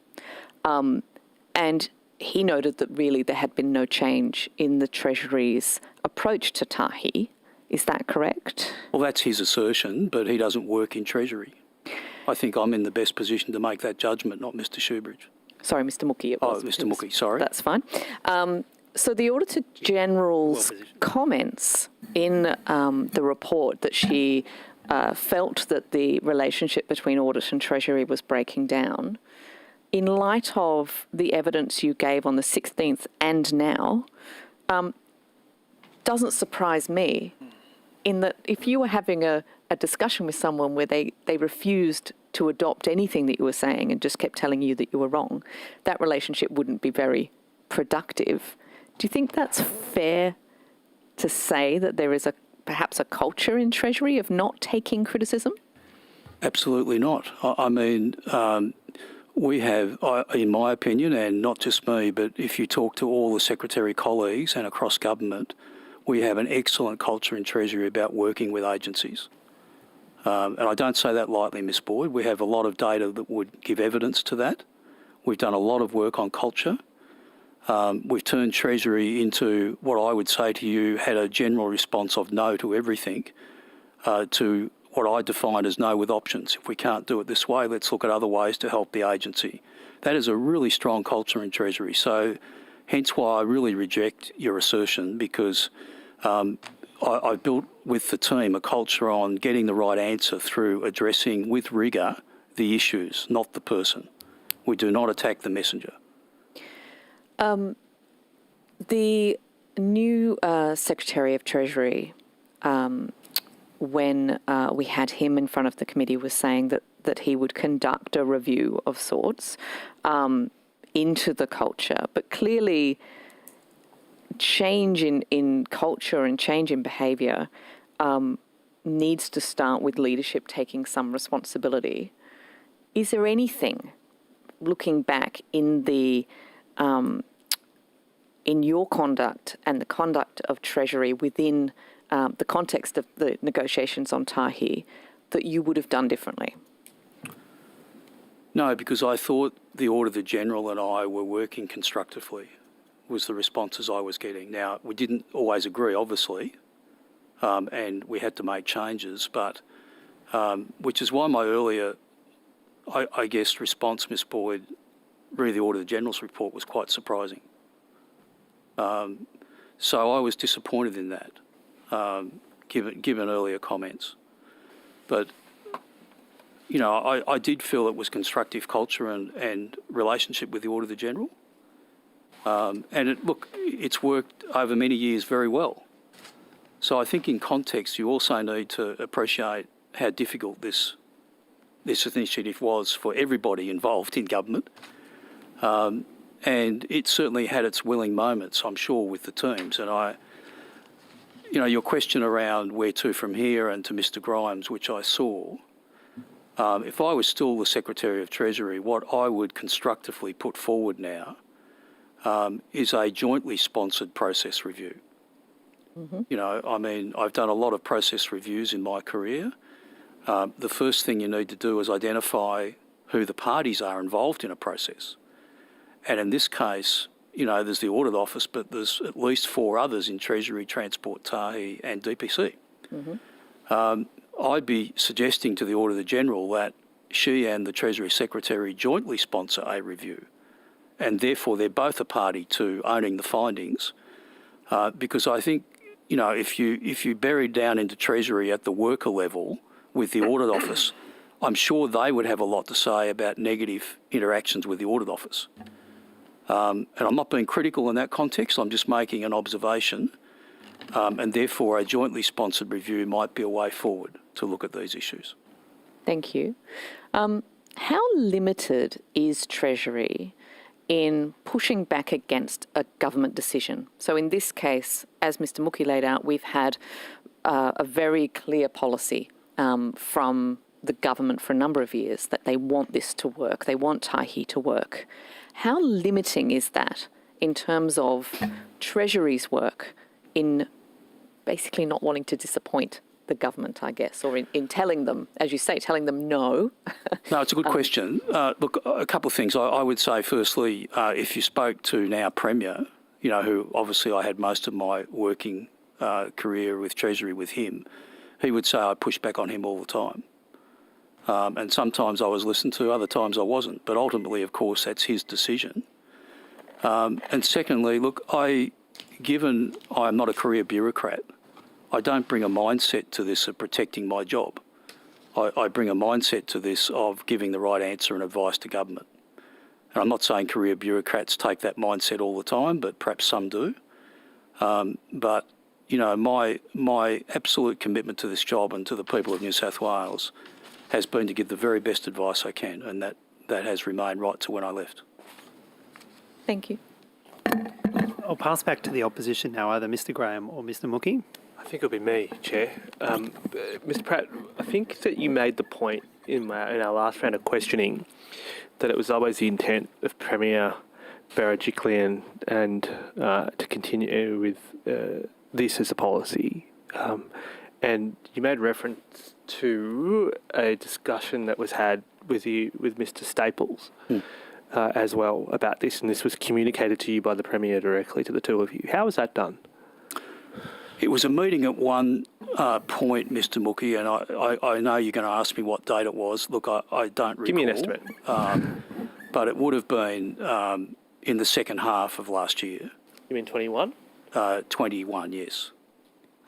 And he noted that really there had been no change in the Treasury's approach to Tahi. Is that correct? Well, that's his assertion, but he doesn't work in Treasury. I think I'm in the best position to make that judgment, not Mr. Shoebridge. Sorry, Mr. Mookie. Mr. Mookie, sorry. That's fine. So the Auditor General's comments in the report that she felt that the relationship between Audit and Treasury was breaking down, in light of the evidence you gave on the 16th and now, doesn't surprise me, in that if you were having a discussion with someone where they refused to adopt anything that you were saying and just kept telling you that you were wrong, that relationship wouldn't be very productive. Do you think that's fair to say that there is perhaps a culture in Treasury of not taking criticism? Absolutely not. I mean, we have, in my opinion, and not just me, but if you talk to all the secretary colleagues and across government, we have an excellent culture in Treasury about working with agencies. And I don't say that lightly, Miss Boyd. We have a lot of data that would give evidence to that. We've done a lot of work on culture. We've turned Treasury into what I would say to you had a general response of no to everything, to what I define as no with options. If we can't do it this way, let's look at other ways to help the agency. That is a really strong culture in Treasury. So hence why I really reject your assertion, because I've built with the team a culture on getting the right answer through addressing with rigour the issues, not the person. We do not attack the messenger. The new Secretary of Treasury, when we had him in front of the committee, was saying that he would conduct a review of sorts into the culture. But clearly, change in culture and change in behaviour needs to start with leadership taking some responsibility. Is there anything, looking back in the in your conduct and the conduct of Treasury within the context of the negotiations on Tahi, that you would have done differently? No, because I thought the Auditor General and I were working constructively, was the responses I was getting. Now, we didn't always agree, obviously, and we had to make changes, but which is why my earlier, I guess, response, Ms Boyd, really the Auditor General's report was quite surprising. So I was disappointed in that, given earlier comments. But, you know, I did feel it was constructive culture and relationship with the Auditor General. And it's worked over many years very well. So I think in context, you also need to appreciate how difficult this initiative was for everybody involved in government. And it certainly had its willing moments, I'm sure, with the teams. And your question around where to from here and to Mr Grimes, which I saw, if I was still the Secretary of Treasury, what I would constructively put forward now is a jointly sponsored process review. You know, I mean, I've done a lot of process reviews in my career. The first thing you need to do is identify who the parties are involved in a process. And in this case, you know, there's the Audit Office, but there's at least 4 others in Treasury, Transport, Tahi and DPC. I'd be suggesting to the Auditor General that she and the Treasury Secretary jointly sponsor a review, and therefore they're both a party to owning the findings, because I think, you know, if you buried down into Treasury at the worker level with the Audit Office, I'm sure they would have a lot to say about negative interactions with the Audit Office. And I'm not being critical in that context, I'm just making an observation, and therefore a jointly sponsored review might be a way forward to look at these issues. Thank you. How limited is Treasury in pushing back against a government decision? So in this case, as Mr Mookie laid out, we've had a very clear policy from the government for a number of years that they want this to work, they want Tahi to work. How limiting is that in terms of Treasury's work in basically not wanting to disappoint the government, I guess, or in telling them, as you say, telling them no? No, it's a good question. Look, a couple of things. I would say, firstly, if you spoke to now Premier, you know, who obviously I had most of my working career with Treasury with him, he would say I pushed back on him all the time. And sometimes I was listened to, other times I wasn't. But ultimately, of course, that's his decision. And secondly, look, given I'm not a career bureaucrat, I don't bring a mindset to this of protecting my job. I bring a mindset to this of giving the right answer and advice to government. And I'm not saying career bureaucrats take that mindset all the time, but perhaps some do. But, you know, my absolute commitment to this job and to the people of New South Wales has been to give the very best advice I can, and that has remained right to when I left. Thank you. I'll pass back to the opposition now, either Mr Graham or Mr Mookie. I think it'll be me, Chair. Mr Pratt, I think that you made the point in our last round of questioning that it was always the intent of Premier Berejiklian and to continue with this as a policy. And you made reference to a discussion that was had with Mr Staples as well about this, and this was communicated to you by the Premier directly to the two of you. How was that done? It was a meeting at one point, Mr Mookie, and I know you're going to ask me what date it was. Look, I don't recall. Give me an estimate. But it would have been in the second half of last year. You mean 21? 21, yes.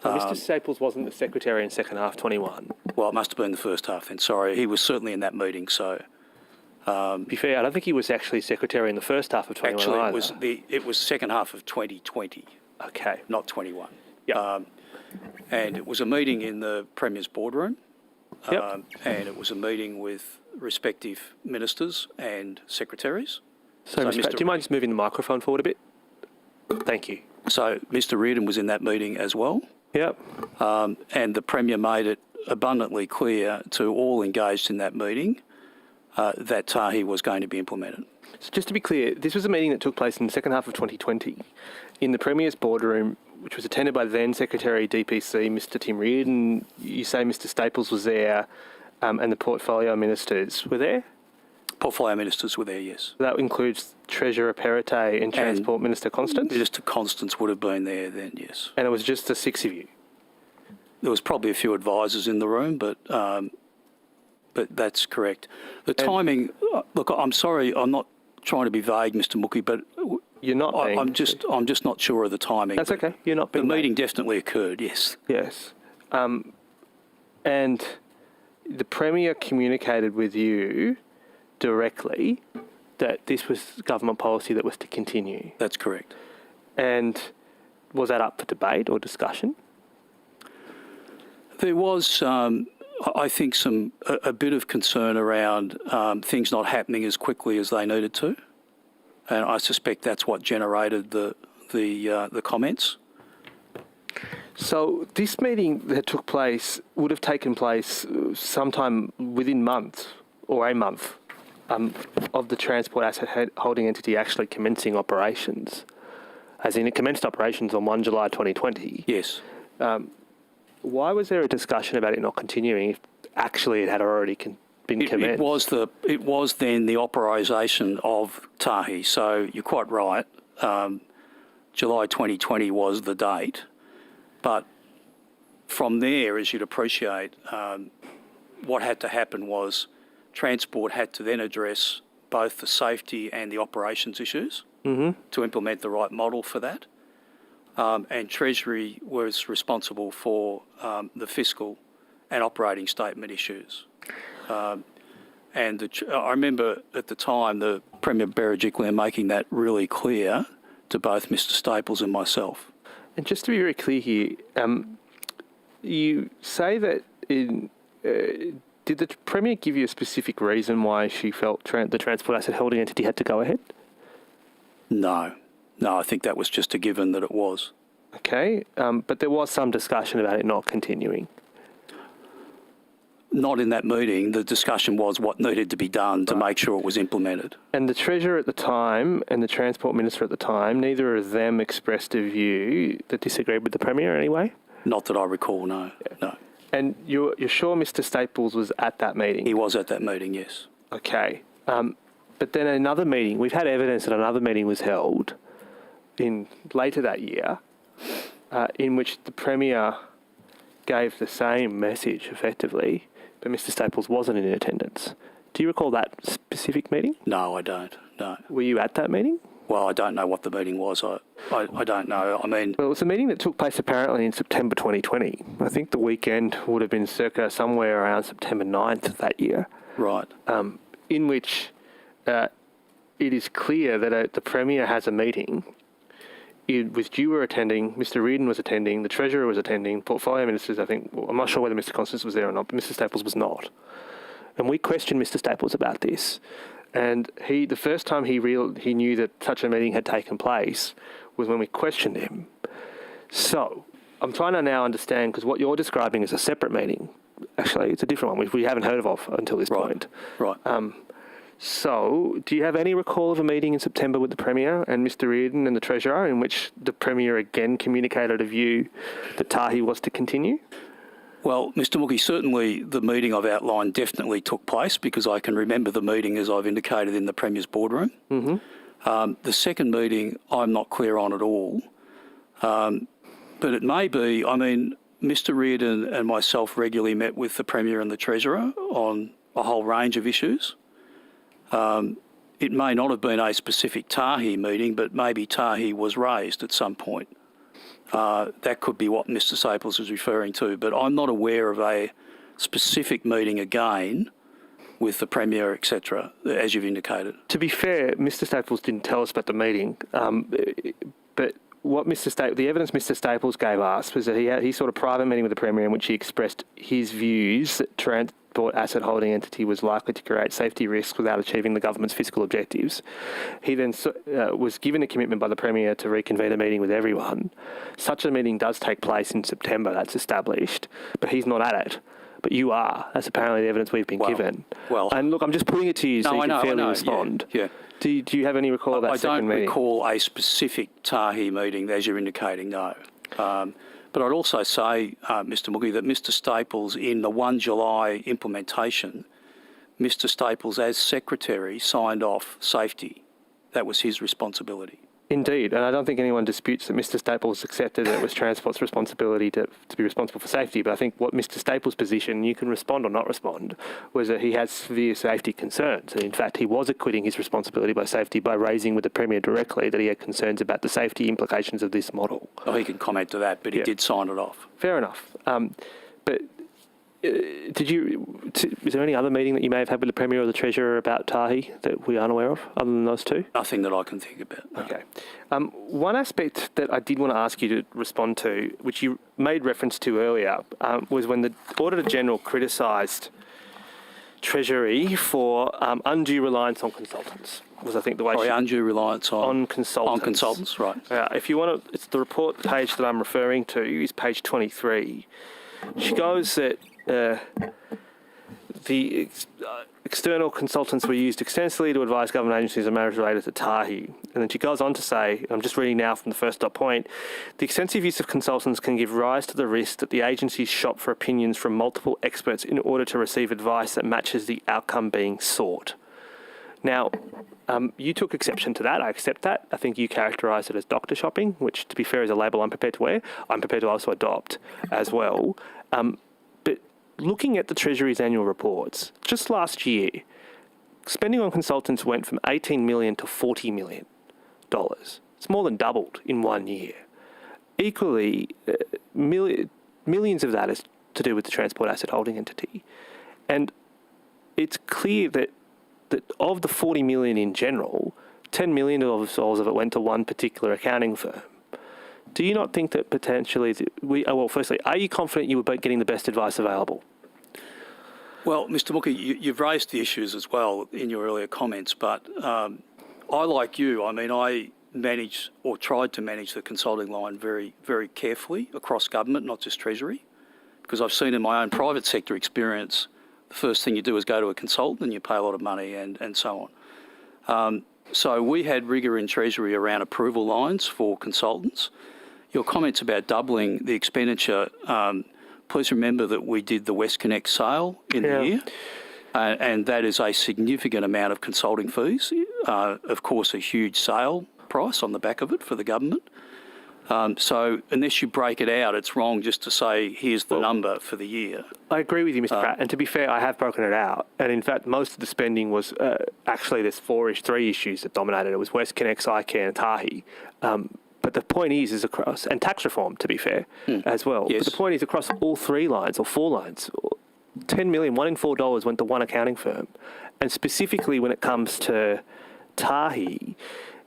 So Mr Staples wasn't the secretary in second half 21. Well, it must have been the first half then, sorry. He was certainly in that meeting, so... be fair, I don't think he was actually secretary in the first half of 21 actually, either. it was second half of 2020. Okay. Not 21. Yeah. And it was a meeting in the Premier's boardroom. Yep. And it was a meeting with respective ministers and secretaries. So Mr. Pratt, do you mind just moving the microphone forward a bit? Thank you. So Mr Reardon was in that meeting as well. Yep. And the Premier made it abundantly clear to all engaged in that meeting that Tahi was going to be implemented. So just to be clear, this was a meeting that took place in the second half of 2020 in the Premier's boardroom, which was attended by then Secretary DPC, Mr Tim Reardon. You say Mr Staples was there and the portfolio ministers were there? Portfolio ministers were there, yes. That includes Treasurer Perrottet and Transport Minister Constance? Minister Constance would have been there then, yes. And it was just the 6 of you? There was probably a few advisors in the room, but that's correct. The timing, look, I'm sorry, I'm not trying to be vague, Mr Mookie, but You're not being... I'm just not sure of the timing. That's okay, you're not being... The meeting definitely occurred, yes. Yes. And the Premier communicated with you directly that this was government policy that was to continue. That's correct. And was that up for debate or discussion? There was, I think, a bit of concern around things not happening as quickly as they needed to, and I suspect that's what generated the comments. So this meeting that took place would have taken place sometime within months or a month of the transport asset holding entity actually commencing operations, as in it commenced operations on 1 July 2020. Yes. Why was there a discussion about it not continuing if actually it had already been commenced? It was then the authorisation of Tahi. So you're quite right. July 2020 was the date, but from there, as you'd appreciate, what had to happen was Transport had to then address both the safety and the operations issues to implement the right model for that. And Treasury was responsible for the fiscal and operating statement issues. I remember at the time the Premier Berejiklian making that really clear to both Mr Staples and myself. And just to be very clear here, you say that did the Premier give you a specific reason why she felt the transport asset holding entity had to go ahead? No, I think that was just a given that it was. Okay, but there was some discussion about it not continuing. Not in that meeting. The discussion was what needed to be done to make sure it was implemented. And the Treasurer at the time and the Transport Minister at the time, neither of them expressed a view that disagreed with the Premier anyway? Not that I recall, no. Yeah. No. And you're sure Mr Staples was at that meeting? He was at that meeting, yes. Okay. But then another meeting, we've had evidence that another meeting was held later that year in which the Premier gave the same message effectively, but Mr Staples wasn't in attendance. Do you recall that specific meeting? No, I don't, no. Were you at that meeting? Well, I don't know what the meeting was. I don't know. I mean... Well, it was a meeting that took place apparently in September 2020. I think the weekend would have been circa somewhere around September 9th of that year. Right. In which it is clear that the Premier has a meeting with you were attending, Mr Reardon was attending, the Treasurer was attending, Portfolio Ministers, I think, I'm not sure whether Mr Constance was there or not, but Mr Staples was not. And we questioned Mr Staples about this. And the first time he knew that such a meeting had taken place was when we questioned him. So I'm trying to now understand, because what you're describing is a separate meeting. Actually, it's a different one, which we haven't heard of until this point. Right. So do you have any recall of a meeting in September with the Premier and Mr Reardon and the Treasurer in which the Premier again communicated a view that Tahi was to continue? Well, Mr Mookie, certainly the meeting I've outlined definitely took place because I can remember the meeting as I've indicated in the Premier's boardroom. The second meeting I'm not clear on at all. But it may be, I mean, Mr Reardon and myself regularly met with the Premier and the Treasurer on a whole range of issues. It may not have been a specific Tahi meeting, but maybe Tahi was raised at some point. That could be what Mr Staples is referring to, but I'm not aware of a specific meeting again with the Premier, etc., as you've indicated. To be fair, Mr Staples didn't tell us about the meeting, but what the evidence Mr Staples gave us was that he sort of private meeting with the Premier in which he expressed his views that transport asset holding entity was likely to create safety risks without achieving the government's fiscal objectives. He then was given a commitment by the Premier to reconvene a meeting with everyone. Such a meeting does take place in September, that's established, but he's not at it. But you are. That's apparently the evidence we've been given. Well, and look, I'm just putting it to you so you can fairly respond. Yeah. Do you have any recall of that second meeting? I don't recall a specific Tahi meeting, as you're indicating, no. But I'd also say, Mr Mookie, that Mr Staples, in the 1 July implementation, Mr Staples, as Secretary, signed off safety. That was his responsibility. Indeed, and I don't think anyone disputes that Mr Staples accepted that it was Transport's responsibility to be responsible for safety, but I think what Mr Staples' position, you can respond or not respond, was that he has severe safety concerns. And in fact, he was acquitting his responsibility by safety by raising with the Premier directly that he had concerns about the safety implications of this model. Oh, he can comment to that, but he did sign it off. Fair enough. But is there any other meeting that you may have had with the Premier or the Treasurer about Tahi that we aren't aware of, other than those two? Nothing that I can think about. No. Okay. One aspect that I did want to ask you to respond to, which you made reference to earlier, was when the Auditor General criticised Treasury for undue reliance on consultants. Was I think the way undue reliance on consultants. On consultants, right. If you want to, it's the report page that I'm referring to is page 23. She goes that external consultants were used extensively to advise government agencies on matters related to Tahi. And then she goes on to say, I'm just reading now from the first dot point, the extensive use of consultants can give rise to the risk that the agencies shop for opinions from multiple experts in order to receive advice that matches the outcome being sought. Now, you took exception to that. I accept that. I think you characterised it as doctor shopping, which, to be fair, is a label I'm prepared to wear. I'm prepared to also adopt as well. But looking at the Treasury's annual reports, just last year, spending on consultants went from $18 million to $40 million. It's more than doubled in 1 year. Equally, millions of that is to do with the transport asset holding entity. And it's clear that of the 40 million in general, $10 million of it went to one particular accounting firm. Do you not think that potentially firstly, are you confident you were getting the best advice available? Well, Mr. Mookie, you've raised the issues as well in your earlier comments, but I, like you, I managed or tried to manage the consulting line very, very carefully across government, not just Treasury, because I've seen in my own private sector experience, the first thing you do is go to a consultant and you pay a lot of money and so on. So we had rigour in Treasury around approval lines for consultants. Your comments about doubling the expenditure, please remember that we did the WestConnect sale in the year, and that is a significant amount of consulting fees. Of course, a huge sale price on the back of it for the government. So unless you break it out, it's wrong just to say, here's the number for the year. I agree with you, Mr. Pratt. And to be fair, I have broken it out. And in fact, most of the spending was actually there's three issues that dominated. It was WestConnect, iCare and Tahi. But the point is across, and tax reform, to be fair, as well. Yes. But the point is across all three lines, or four lines, $10 million, $1 in $4 went to one accounting firm. And specifically when it comes to Tahi,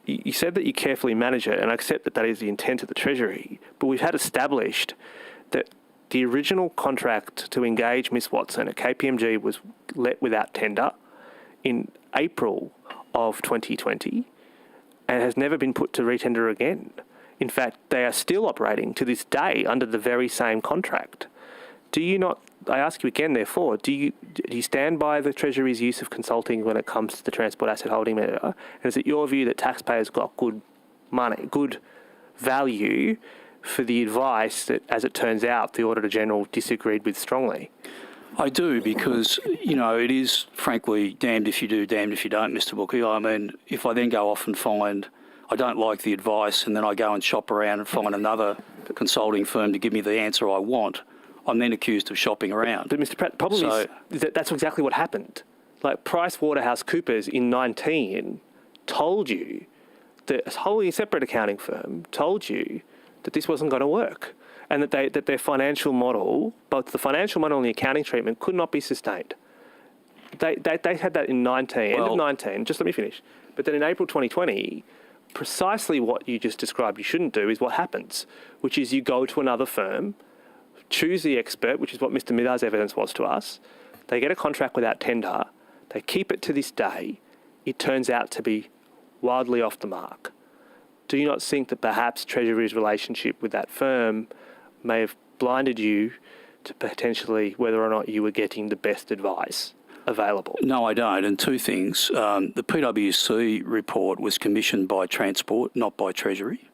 you said that you carefully manage it, and I accept that that is the intent of the Treasury, but we've had established that the original contract to engage Ms Watson at KPMG was let without tender in April of 2020 and has never been put to retender again. In fact, they are still operating to this day under the very same contract. Do you not, I ask you again, therefore, do you stand by the Treasury's use of consulting when it comes to the transport asset holding matter? And is it your view that taxpayers got good money, good value for the advice that, as it turns out, the Auditor General disagreed with strongly? I do, because, it is, frankly, damned if you do, damned if you don't, Mr. Mookie. I mean, if I then go off and find I don't like the advice and then I go and shop around and find another consulting firm to give me the answer I want, I'm then accused of shopping around. But Mr. Pratt, the problem is that that's exactly what happened. Like PricewaterhouseCoopers in 19 told you, that a wholly separate accounting firm told you that this wasn't going to work, and that their financial model, both the financial model and the accounting treatment, could not be sustained. They had that in 19, end of 19. Just let me finish. But then in April 2020, precisely what you just described you shouldn't do is what happens, which is you go to another firm, choose the expert, which is what Mr. Midar's evidence was to us. They get a contract without tender. They keep it to this day. It turns out to be wildly off the mark. Do you not think that perhaps Treasury's relationship with that firm may have blinded you to potentially whether or not you were getting the best advice available? No, I don't. And two things. The PwC report was commissioned by Transport, not by Treasury.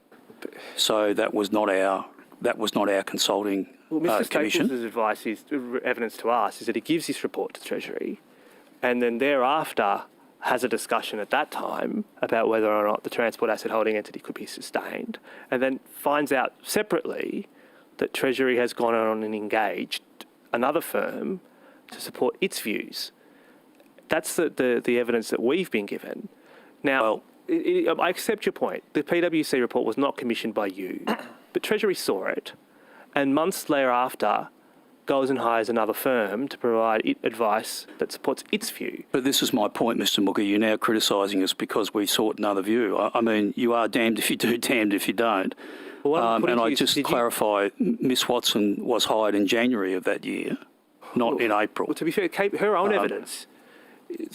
So that was not our consulting Mr. commission. Staples' advice is evidence to us is that he gives this report to Treasury, and then thereafter has a discussion at that time about whether or not the transport asset holding entity could be sustained, and then finds out separately that Treasury has gone on and engaged another firm to support its views. That's the evidence that we've been given. Now, I accept your point. The PwC report was not commissioned by you, but Treasury saw it, and months thereafter goes and hires another firm to provide it advice that supports its view. But this is my point, Mr. Mookie. You're now criticising us because we sought another view. I mean, you are damned if you do, damned if you don't. Well, and I just clarify, Miss Watson was hired in January of that year, not in April. Well, to be fair, her own evidence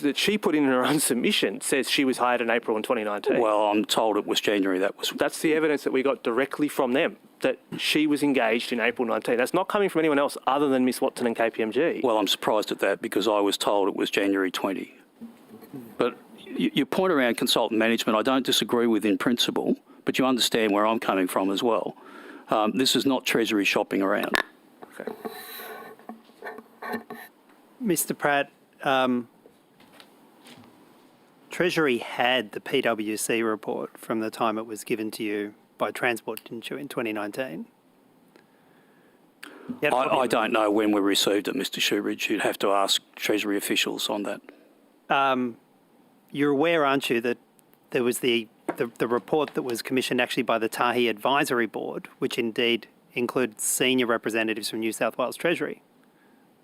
that she put in her own submission says she was hired in April in 2019. Well, I'm told it was January. That's the evidence that we got directly from them. that she was engaged in April 19. That's not coming from anyone else other than Ms Watson and KPMG. Well, I'm surprised at that because I was told it was January 20. But your point around consultant management, I don't disagree with in principle, but you understand where I'm coming from as well. This is not Treasury shopping around. Okay. Mr. Pratt, Treasury had the PwC report from the time it was given to you by Transport, didn't you, in 2019? I don't know when we received it, Mr. Shoebridge. You'd have to ask Treasury officials on that. You're aware, aren't you, that there was the report that was commissioned actually by the Tahi Advisory Board, which indeed includes senior representatives from New South Wales Treasury.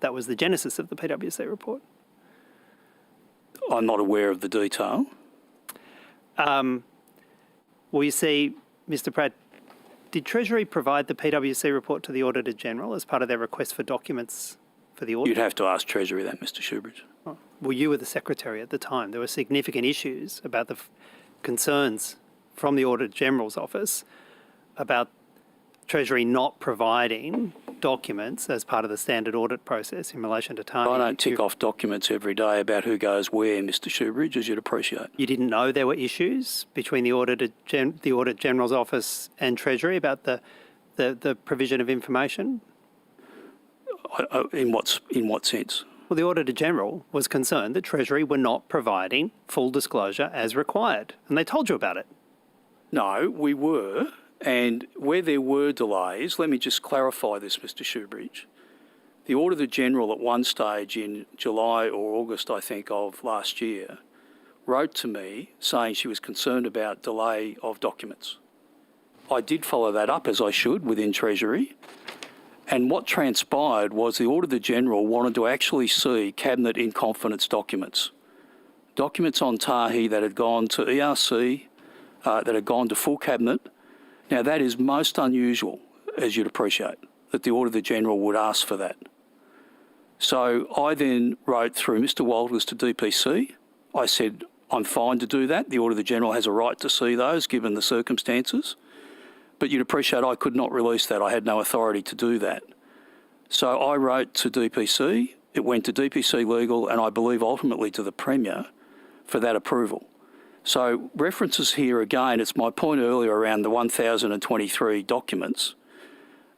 That was the genesis of the PwC report. I'm not aware of the detail. Well, you see, Mr. Pratt, did Treasury provide the PwC report to the Auditor General as part of their request for documents for the audit? You'd have to ask Treasury that, Mr. Shoebridge. Well, you were the Secretary at the time. There were significant issues about the concerns from the Auditor General's office about Treasury not providing documents as part of the standard audit process in relation to Tahi. I don't tick off documents every day about who goes where, Mr. Shoebridge, as you'd appreciate. You didn't know there were issues between the Audit General's office and Treasury about the provision of information? In what sense? Well, the Auditor General was concerned that Treasury were not providing full disclosure as required, and they told you about it. No, we were. And where there were delays, let me just clarify this, Mr. Shoebridge. The Auditor General at one stage in July or August, I think, of last year, wrote to me saying she was concerned about delay of documents. I did follow that up, as I should, within Treasury. And what transpired was the Auditor General wanted to actually see Cabinet in confidence documents. Documents on Tahi that had gone to ERC, that had gone to full Cabinet. Now, that is most unusual, as you'd appreciate, that the Auditor General would ask for that. So I then wrote through Mr Walters to DPC. I said, I'm fine to do that. The Auditor General has a right to see those, given the circumstances. But you'd appreciate I could not release that. I had no authority to do that. So I wrote to DPC. It went to DPC Legal and I believe ultimately to the Premier for that approval. So references here again, it's my point earlier around the 1,023 documents.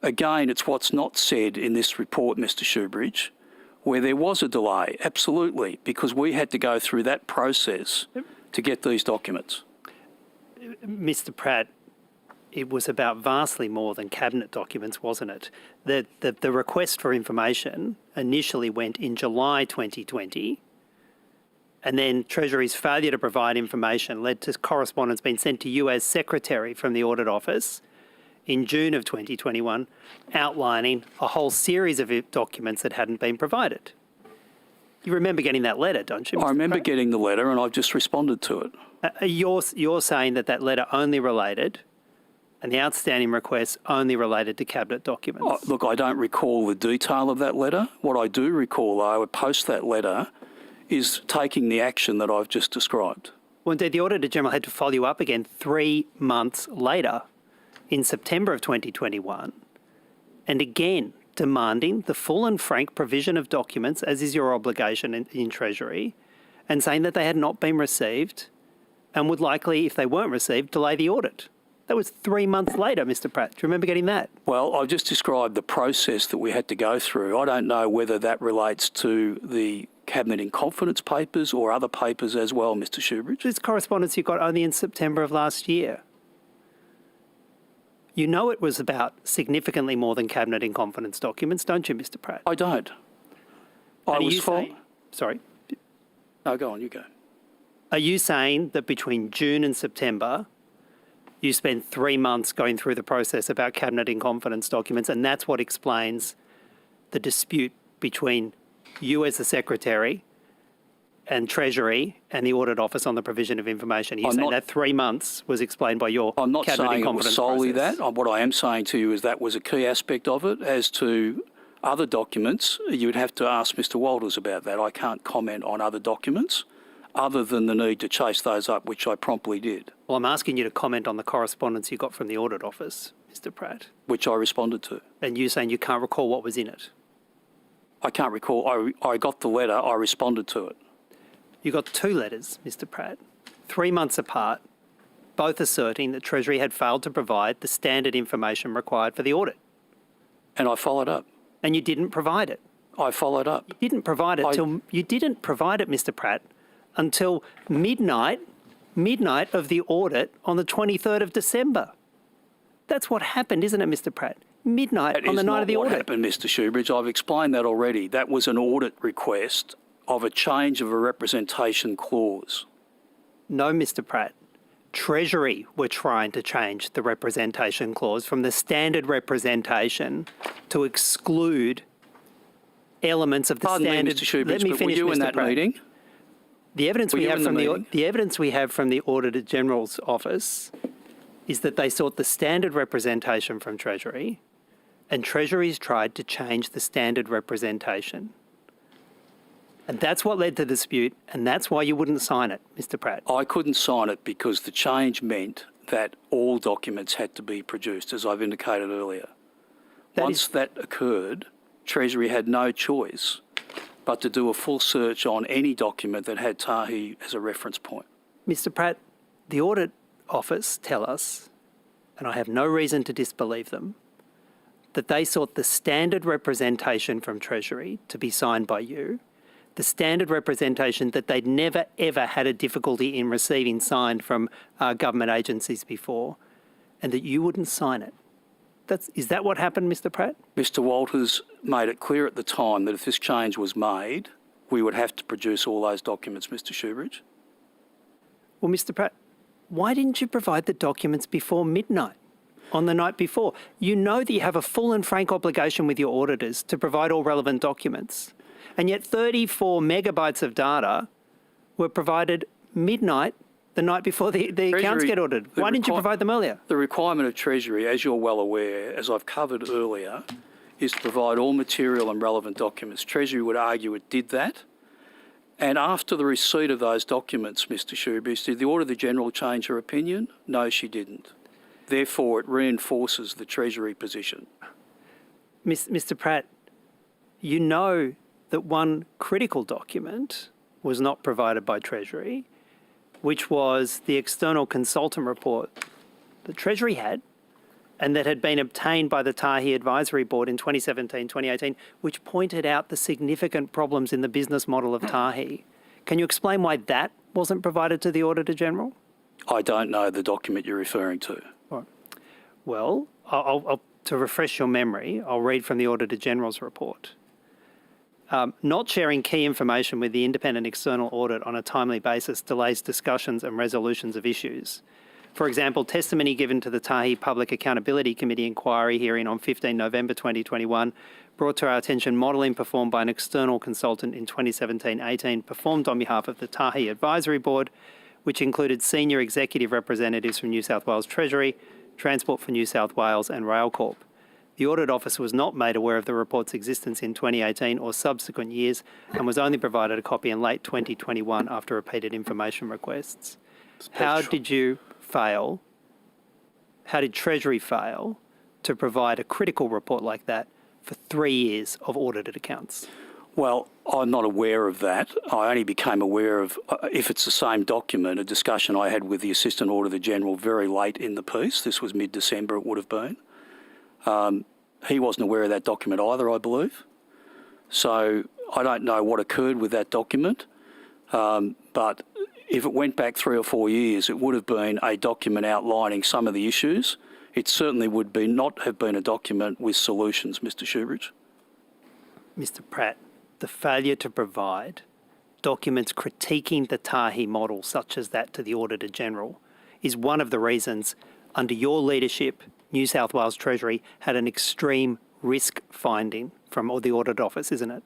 Again, it's what's not said in this report, Mr Shoebridge, where there was a delay, absolutely, because we had to go through that process to get these documents. Mr Pratt, it was about vastly more than Cabinet documents, wasn't it? The request for information initially went in July 2020, and then Treasury's failure to provide information led to correspondence being sent to you as Secretary from the Audit Office in June of 2021, outlining a whole series of documents that hadn't been provided. You remember getting that letter, don't you, Mr. I remember Pratt? getting the letter and I've just responded to it. You're saying that letter only related, and the outstanding requests only related to Cabinet documents? Look, I don't recall the detail of that letter. What I do recall, though, post that letter, is taking the action that I've just described. Well, indeed, the Auditor General had to follow you up again 3 months later, in September of 2021, and again demanding the full and frank provision of documents, as is your obligation in Treasury, and saying that they had not been received and would likely, if they weren't received, delay the audit. That was 3 months later, Mr Pratt. Do you remember getting that? Well, I've just described the process that we had to go through. I don't know whether that relates to the Cabinet in confidence papers or other papers as well, Mr Shoebridge. This correspondence you got only in September of last year. You know it was about significantly more than Cabinet in confidence documents, don't you, Mr Pratt? I don't. And sorry. No, go on, you go. Are you saying that between June and September, you spent 3 months going through the process about Cabinet in confidence documents, and that's what explains the dispute between you as the Secretary and Treasury and the Audit Office on the provision of information? You're saying that 3 months was explained by your I'm not Cabinet saying in it was confidence solely process. that. What I am saying to you is that was a key aspect of it. As to other documents, you would have to ask Mr Walters about that. I can't comment on other documents other than the need to chase those up, which I promptly did. Well, I'm asking you to comment on the correspondence you got from the Audit Office, Mr. Pratt. which I responded to. And you're saying you can't recall what was in it. I can't recall. I got the letter. I responded to it. You got two letters, Mr. Pratt, 3 months apart, both asserting that Treasury had failed to provide the standard information required for the audit. And I followed up. And you didn't provide it. I followed up. You didn't provide it Mr. Pratt, until midnight of the audit on the 23rd of December. That's what happened, isn't it, Mr. Pratt? Midnight on the night of the audit. That is not what happened, Mr. Shoebridge. I've explained that already. That was an audit request of a change of a representation clause. No, Mr. Pratt. Treasury were trying to change the representation clause from the standard representation to exclude elements of the Pardon standard. me, Mr. Shoebridge, Let me but finish, were you in Mr. that Pratt. meeting? The evidence Were we you have in the from meeting? the evidence we have from the Auditor General's office is that they sought the standard representation from Treasury, and Treasury's tried to change the standard representation. And that's what led to the dispute, and that's why you wouldn't sign it, Mr. Pratt. I couldn't sign it because the change meant that all documents had to be produced, as I've indicated earlier. Once that occurred, Treasury had no choice but to do a full search on any document that had Tahi as a reference point. Mr. Pratt, the Audit Office tell us, and I have no reason to disbelieve them, that they sought the standard representation from Treasury to be signed by you, the standard representation that they'd never ever had a difficulty in receiving signed from government agencies before, and that you wouldn't sign it. Is that what happened, Mr. Pratt? Mr. Walters made it clear at the time that if this change was made, we would have to produce all those documents, Mr. Shoebridge. Well, Mr. Pratt, why didn't you provide the documents before midnight, on the night before? You know that you have a full and frank obligation with your auditors to provide all relevant documents. And yet 34 megabytes of data were provided midnight, the night before the accounts get audited. Why didn't you provide them earlier? The requirement of Treasury, as you're well aware, as I've covered earlier, is to provide all material and relevant documents. Treasury would argue it did that. And after the receipt of those documents, Mr. Shoebridge, did the Auditor General change her opinion? No, she didn't. Therefore, it reinforces the Treasury position. Mr. Pratt, you know that one critical document was not provided by Treasury, which was the external consultant report that Treasury had and that had been obtained by the Tahi Advisory Board in 2017-2018, which pointed out the significant problems in the business model of Tahi. Can you explain why that wasn't provided to the Auditor General? I don't know the document you're referring to. Right. Well, to refresh your memory, I'll read from the Auditor General's report. Not sharing key information with the independent external audit on a timely basis delays discussions and resolutions of issues. For example, testimony given to the Tahi Public Accountability Committee inquiry hearing on 15 November 2021 brought to our attention modelling performed by an external consultant in 2017-18 performed on behalf of the Tahi Advisory Board, which included senior executive representatives from New South Wales Treasury, Transport for New South Wales and Railcorp. The Audit Office was not made aware of the report's existence in 2018 or subsequent years and was only provided a copy in late 2021 after repeated information requests. How did Treasury fail to provide a critical report like that for 3 years of audited accounts? Well, I'm not aware of that. I only became aware of, if it's the same document, a discussion I had with the Assistant Auditor General very late in the piece. This was mid-December, it would have been. He wasn't aware of that document either, I believe. So I don't know what occurred with that document, but if it went back 3 or 4 years, it would have been a document outlining some of the issues. It certainly would not have been a document with solutions, Mr. Shoebridge. Mr. Pratt, the failure to provide documents critiquing the Tahi model, such as that to the Auditor General, is one of the reasons, under your leadership, New South Wales Treasury had an extreme risk finding from the Audit Office, isn't it?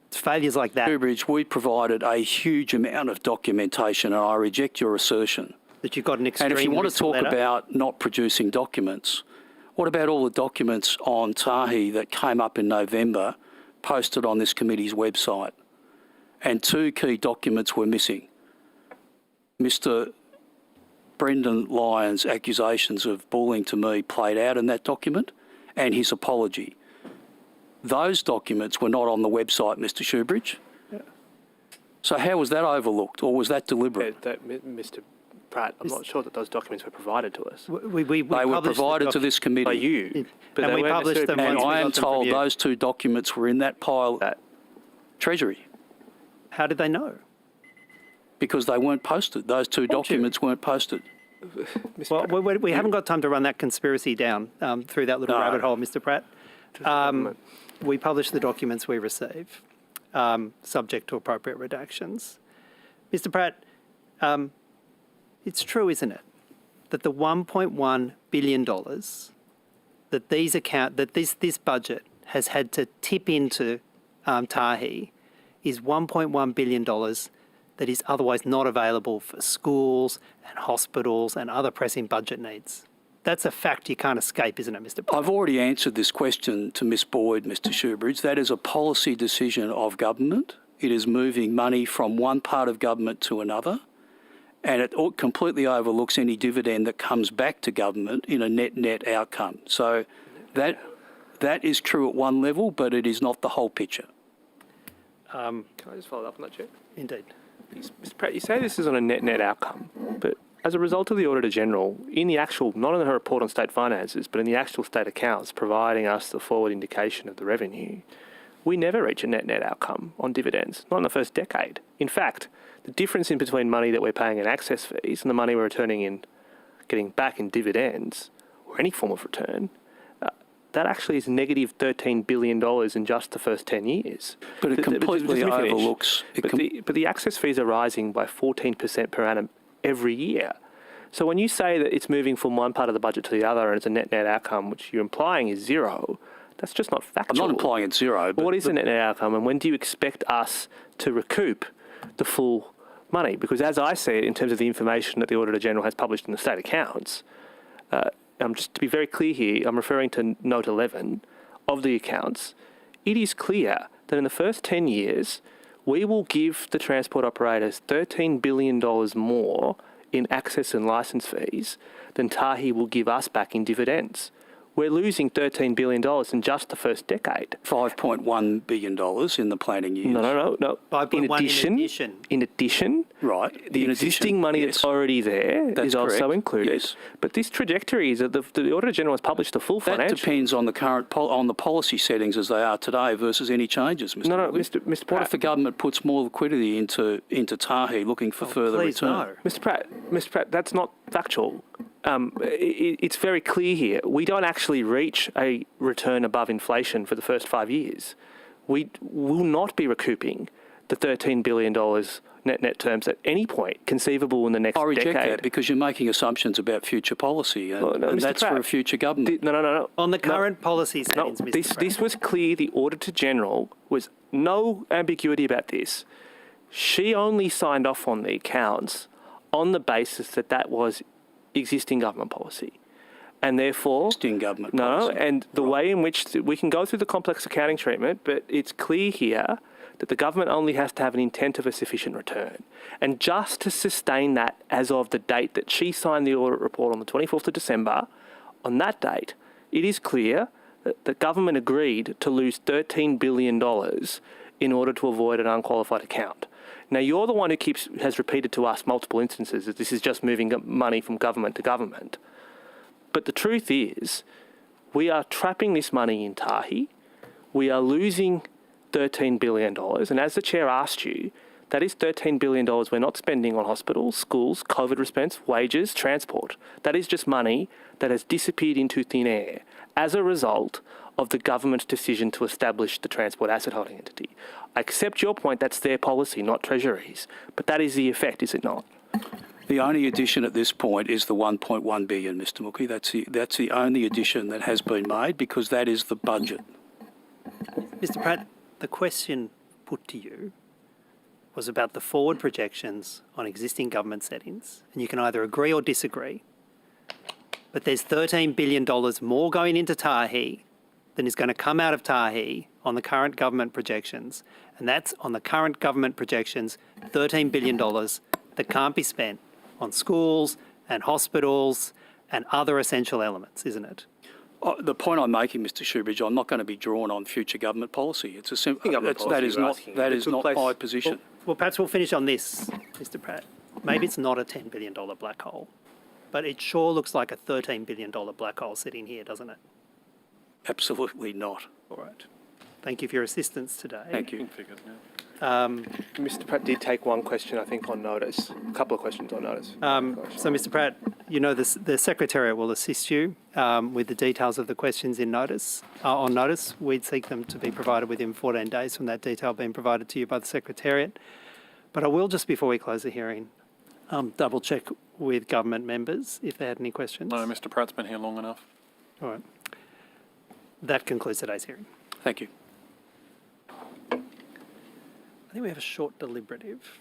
It's failures like that. Shoebridge, we provided a huge amount of documentation, and I reject your assertion. That you've got an extreme And if you want to risk talk letter. about not producing documents, what about all the documents on Tahi that came up in November, posted on this committee's website? And 2 key documents were missing. Mr. Brendan Lyons' accusations of bullying to me played out in that document and his apology. Those documents were not on the website, Mr Shoebridge. So how was that overlooked, or was that deliberate? Mr. Pratt, I'm not sure that those documents were provided to us We They were provided to this committee. by you. But And they we weren't published them necessarily And once we I am got them from told you. those two documents were in that pile at Treasury How did they know? because they weren't posted. Those two documents weren't posted. Well, we haven't got time to run that conspiracy down through that little No. rabbit hole, Mr. Pratt. We publish the documents we receive, subject to appropriate redactions. Mr. Pratt, it's true, isn't it, that the $1.1 billion that this budget has had to tip into Tahi is $1.1 billion that is otherwise not available for schools and hospitals and other pressing budget needs. That's a fact you can't escape, isn't it, Mr. Pratt? I've already answered this question to Ms Boyd, Mr Shoebridge. That is a policy decision of government. It is moving money from one part of government to another, and it completely overlooks any dividend that comes back to government in a net outcome. So that is true at one level, but it is not the whole picture. Can I just follow up on that, Chair? Indeed. Mr. Pratt, you say this is on a net outcome, but as a result of the Auditor General, in the actual, not in her report on state finances, but in the actual state accounts providing us the forward indication of the revenue, we never reach a net outcome on dividends, not in the first decade. In fact, the difference in between money that we're paying in access fees and the money we're returning in, getting back in dividends, or any form of return, that actually is negative $13 billion in just the first 10 years. But it completely Just let me finish. overlooks... But the access fees are rising by 14% per annum every year. So when you say that it's moving from one part of the budget to the other and it's a net outcome, which you're implying is zero, that's just not I'm factual. not implying it's zero, but... What is a net outcome, and when do you expect us to recoup the full money? Because as I see it, in terms of the information that the Auditor General has published in the state accounts, just to be very clear here, I'm referring to note 11 of the accounts. It is clear that in the first 10 years, we will give the transport operators $13 billion more in access and licence fees than Tahi will give us back in dividends. We're losing $13 billion in just the first decade. $5.1 billion in the planning years. No. 5.1 in addition, Right. the In existing addition, money yes. that's already there That's is also correct. included. Yes. But this trajectory is that the Auditor General has published the full That financial. depends on the current on the policy settings as they are today versus any changes, Mr. No, Woodley. Mr. What Pratt. if the government puts more liquidity into Tahi looking for further Please, return? no. Mr. Pratt, that's not factual. It's very clear here. We don't actually reach a return above inflation for the first 5 years. We will not be recouping the $13 billion net terms at any point conceivable in the next I reject decade. that because you're making assumptions about future policy, and, Well, no, and Mr. that's Pratt, for a future government. No. On the current policy No, settings, Mr. Pratt. this was clear. The Auditor General was no ambiguity about this. She only signed off on the accounts on the basis that that was existing government policy. And therefore... Existing government No, policy. and the way in which... We can go through the complex accounting treatment, but it's clear here that the government only has to have an intent of a sufficient return. And just to sustain that as of the date that she signed the audit report on the 24th of December, on that date, it is clear that the government agreed to lose $13 billion in order to avoid an unqualified account. Now, you're the one who has repeated to us multiple instances that this is just moving money from government to government. But the truth is, we are trapping this money in Tahi. We are losing $13 billion. And as the Chair asked you, that is $13 billion we're not spending on hospitals, schools, COVID response, wages, transport. That is just money that has disappeared into thin air as a result of the government's decision to establish the transport asset holding entity. I accept your point, that's their policy, not Treasury's. But that is the effect, is it not? The only addition at this point is the $1.1 billion, Mr. Mookie. That's the only addition that has been made because that is the budget. Mr. Pratt, the question put to you was about the forward projections on existing government settings, and you can either agree or disagree. But there's $13 billion more going into Tahi than is going to come out of Tahi on the current government projections, and that's on the current government projections, $13 billion that can't be spent on schools and hospitals and other essential elements, isn't it? The point I'm making, Mr. Shoebridge, I'm not going to be drawn on future government policy. It's a simple. Government policy That is you're not. asking. That It is took not place- my position. Well, perhaps we'll finish on this, Mr. Pratt. Maybe it's not a $10 billion black hole, but it sure looks like a $13 billion black hole sitting here, doesn't it? Absolutely not. All right. Thank you for your assistance today. Thank you. Mr. Pratt did take one question, I think, on notice. A couple of questions on notice. So, Mr. Pratt, you know the Secretariat will assist you with the details of the questions in notice. On notice, we'd seek them to be provided within 14 days from that detail being provided to you by the Secretariat. But I will, just before we close the hearing, double check with government members if they had any questions. No, Mr. Pratt's been here long enough. All right. That concludes today's hearing. Thank you. I think we have a short deliberative.